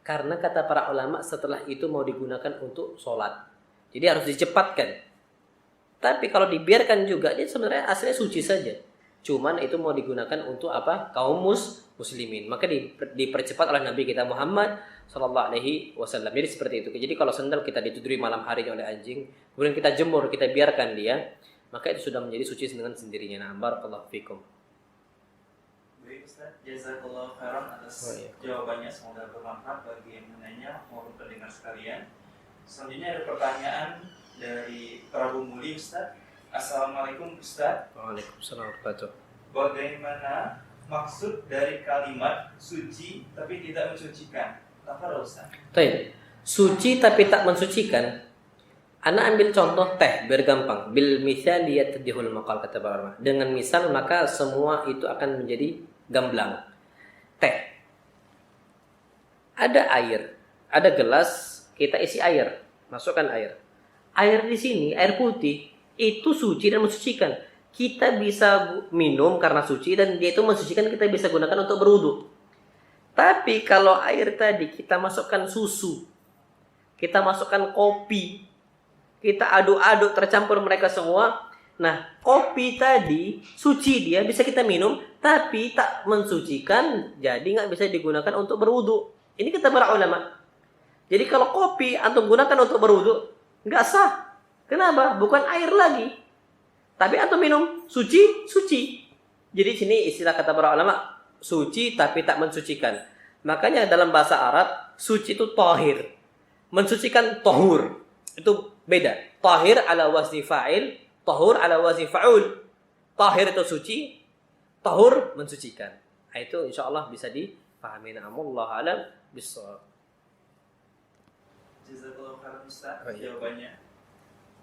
Speaker 1: Karena kata para ulama setelah itu mau digunakan untuk sholat. Jadi harus dicepatkan. Tapi kalau dibiarkan juga, dia sebenarnya aslinya suci saja. Cuman itu mau digunakan untuk kaum muslimin. Maka dipercepat oleh Nabi kita Muhammad sallallahu alaihi wasallam. Jadi seperti itu. Jadi kalau sendal kita ditiduri malam hari oleh anjing, kemudian kita jemur, kita biarkan dia, maka itu sudah menjadi suci dengan sendirinya. Nah, barakallahu fikum.
Speaker 3: Baik Ustaz, jazakallahu khairan atas jawabannya, semoga bermanfaat bagi yang menanya maupun pendengar sekalian. Selanjutnya ada pertanyaan dari Prabu Muli Ustaz. Assalamualaikum Ustaz.
Speaker 1: Waalaikumsalam warahmatullahi wabarakatuh.
Speaker 3: Bagaimana maksud dari kalimat suci tapi tidak mensucikan? Tafadhol Ustaz.
Speaker 1: Baik. Suci tapi tak mensucikan. Ana ambil contoh teh biar gampang. Bil misal yatadihul maqal, kata para ulama. Dengan misal maka semua itu akan menjadi gamblang. Teh. Ada air, ada gelas, kita isi air, masukkan air. Air di sini, air putih, itu suci dan mensucikan. Kita bisa minum karena suci dan dia itu mensucikan, kita bisa gunakan untuk berwudu. Tapi kalau air tadi kita masukkan susu, kita masukkan kopi, kita aduk-aduk tercampur mereka semua. Nah, kopi tadi suci, dia bisa kita minum, tapi tak mensucikan, jadi nggak bisa digunakan untuk berwudu. Ini kata para ulama. Jadi kalau kopi antum gunakan untuk berwudu, nggak sah. Kenapa? Bukan air lagi. Tapi antum minum, suci, suci. Jadi sini istilah kata para ulama, suci tapi tak mensucikan. Makanya dalam bahasa Arab, suci itu tahir. Mensucikan tahur. Itu beda. Tahir ala wazni fa'il, tahur ala wazni fa'ul. Tahir itu suci, tahur mensucikan. Nah, itu insyaAllah bisa dipahami. Na'amullah alam bisawab.
Speaker 3: Jazakallahu khairan Ustaz
Speaker 1: Oh, iya.
Speaker 3: jawabannya.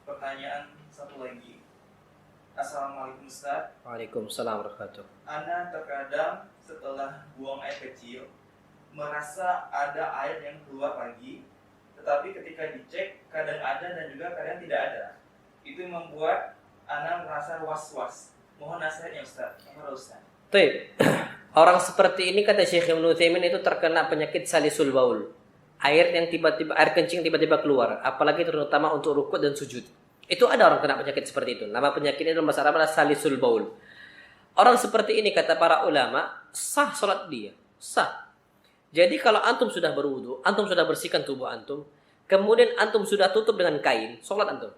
Speaker 3: Pertanyaan satu lagi. Assalamualaikum Ustaz.
Speaker 1: Waalaikumsalam warahmatullahi wabarakatuh.
Speaker 3: Ana terkadang setelah buang air kecil merasa ada air yang keluar lagi, tetapi ketika dicek kadang ada dan juga kadang tidak ada. Itu membuat Ana merasa was-was. Mohon nasihatnya Ustaz. Apa Ustaz?
Speaker 1: Baik. Orang seperti ini kata Syekh Ibnu Utsaimin itu terkena penyakit salisul baul. Air yang tiba-tiba, air kencing tiba-tiba keluar, apalagi terutama untuk rukuk dan sujud. Itu ada orang kena penyakit seperti itu. Nama penyakitnya dalam bahasa Arab adalah salisul baul. Orang seperti ini kata para ulama, sah salat dia, sah. Jadi kalau antum sudah berwudu, antum sudah bersihkan tubuh antum, kemudian antum sudah tutup dengan kain, salat antum.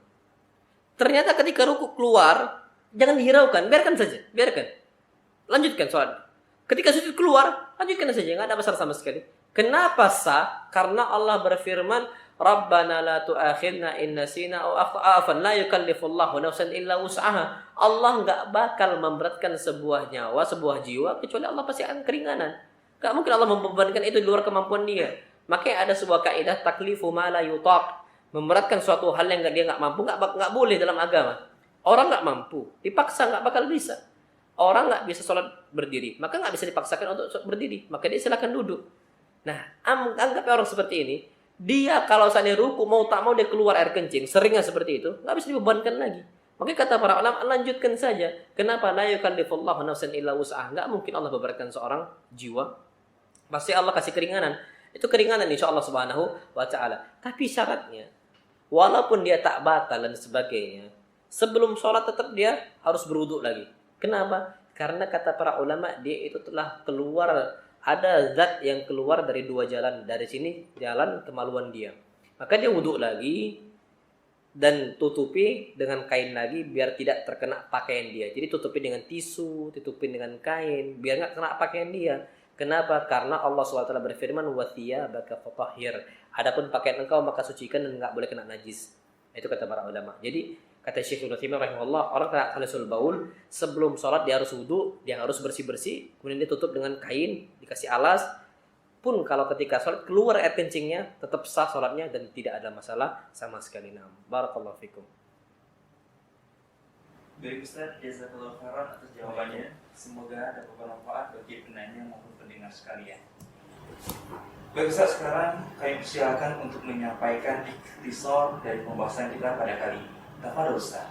Speaker 1: Ternyata ketika rukuk keluar, jangan dihiraukan, biarkan saja, biarkan. Lanjutkan salat. Ketika sujud keluar, lanjutkan saja, enggak ada masalah sama sekali. Kenapa sah? Karena Allah berfirman, Rabbana la tu'akhidna in nasina aw akhtana, la yukallifullahu nafsan illa wus'aha. Allah enggak bakal memberatkan sebuah nyawa, sebuah jiwa kecuali Allah pasti akan keringanan. Enggak mungkin Allah membebankan itu di luar kemampuan dia. Makanya ada sebuah kaidah taklifu ma la yutaq. Memberatkan suatu hal yang dia enggak mampu, enggak boleh dalam agama. Orang enggak mampu, dipaksa enggak bakal bisa. Orang enggak bisa sholat berdiri, maka enggak bisa dipaksakan untuk berdiri, maka dia silakan duduk. Nah, anggap orang seperti ini, dia kalau seandainya ruku mau tak mau dia keluar air kencing, seringnya seperti itu, nggak bisa dibebankan lagi. Makanya kata para ulama, lanjutkan saja. Kenapa? La yukallifullahu nafsan illa wus'aha. Nggak mungkin Allah beberatkan seorang jiwa. Pasti Allah kasih keringanan. Itu keringanan insya Allah subhanahu wa ta'ala. Tapi syaratnya, walaupun dia tak batal dan sebagainya, sebelum sholat tetap dia harus berwudu lagi. Kenapa? Karena kata para ulama, dia itu telah keluar, ada zat yang keluar dari dua jalan. Dari sini jalan kemaluan dia. Maka dia wudhu lagi dan tutupi dengan kain lagi biar tidak terkena pakaian dia. Jadi tutupi dengan tisu, tutupi dengan kain biar nggak kena pakaian dia. Kenapa? Karena Allah SWT berfirman, wa thiyabaka fatahhir. Adapun pakaian engkau maka sucikan dan nggak boleh kena najis. Itu kata para ulama. Jadi kata Syekh Ibnu Utsaimin rahimahullah, orang kena salisul baul sebelum sholat dia harus wudu, dia harus bersih-bersih, kemudian dia tutup dengan kain, dikasih alas. Pun kalau ketika sholat keluar air kencingnya, tetap sah sholatnya dan tidak ada masalah sama sekali. Nah, barakallahu fikum.
Speaker 3: Baik Ustaz, jazakallahu khairan atas jawabannya. Semoga ada bermanfaat bagi penanya maupun pendengar sekalian. Baik Ustaz, sekarang kami persilakan untuk menyampaikan ikhtisar dari pembahasan kita pada kali ini. Tafadhol Ustaz.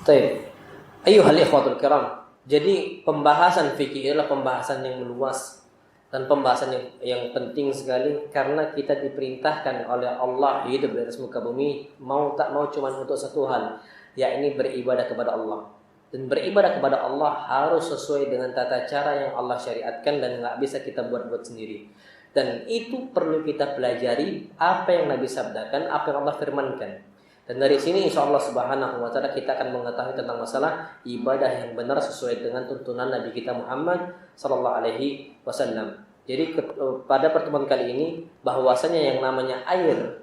Speaker 1: Baik. Ayyuhal ikhwatul kiram. Jadi pembahasan fikih adalah pembahasan yang meluas dan pembahasan yang penting sekali karena kita diperintahkan oleh Allah hidup di atas muka bumi mau tak mau cuma untuk satu hal, yakni beribadah kepada Allah. Dan beribadah kepada Allah harus sesuai dengan tata cara yang Allah syariatkan dan nggak bisa kita buat-buat sendiri. Dan itu perlu kita pelajari apa yang Nabi sabdakan, apa yang Allah firmankan. Dan dari sini insya Allah subhanahu wa ta'ala kita akan mengetahui tentang masalah ibadah yang benar sesuai dengan tuntunan Nabi kita Muhammad sallallahu alaihi wasallam. Jadi pada pertemuan kali ini bahwasanya yang namanya air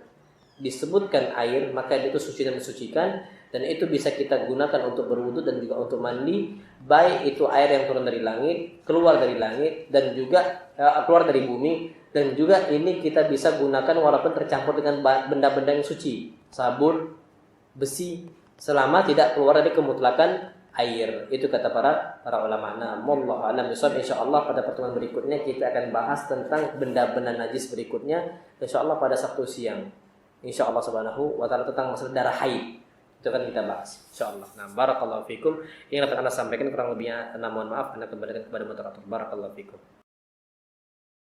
Speaker 1: disebutkan air, maka itu suci dan mensucikan, dan itu bisa kita gunakan untuk berwudu dan juga untuk mandi, baik itu air yang turun dari langit, keluar dari langit, dan juga keluar dari bumi, dan juga ini kita bisa gunakan walaupun tercampur dengan benda-benda yang suci, sabun, besi, selama tidak keluar dari kemutlakan air. Itu kata para ulama. Nah, wallahu a'lam bishawab. Insyaallah pada pertemuan berikutnya kita akan bahas tentang benda-benda najis berikutnya, insyaallah pada Sabtu siang. Insyaallah subhanahu wa ta'ala, tentang masalah darah haid. Itu akan kita bahas insyaallah. Nah, barakallahu fikum. Yang dapat Anda sampaikan kurang lebihnya mohon maaf, Anda kembalikan kepada moderator. Barakallahu fikum.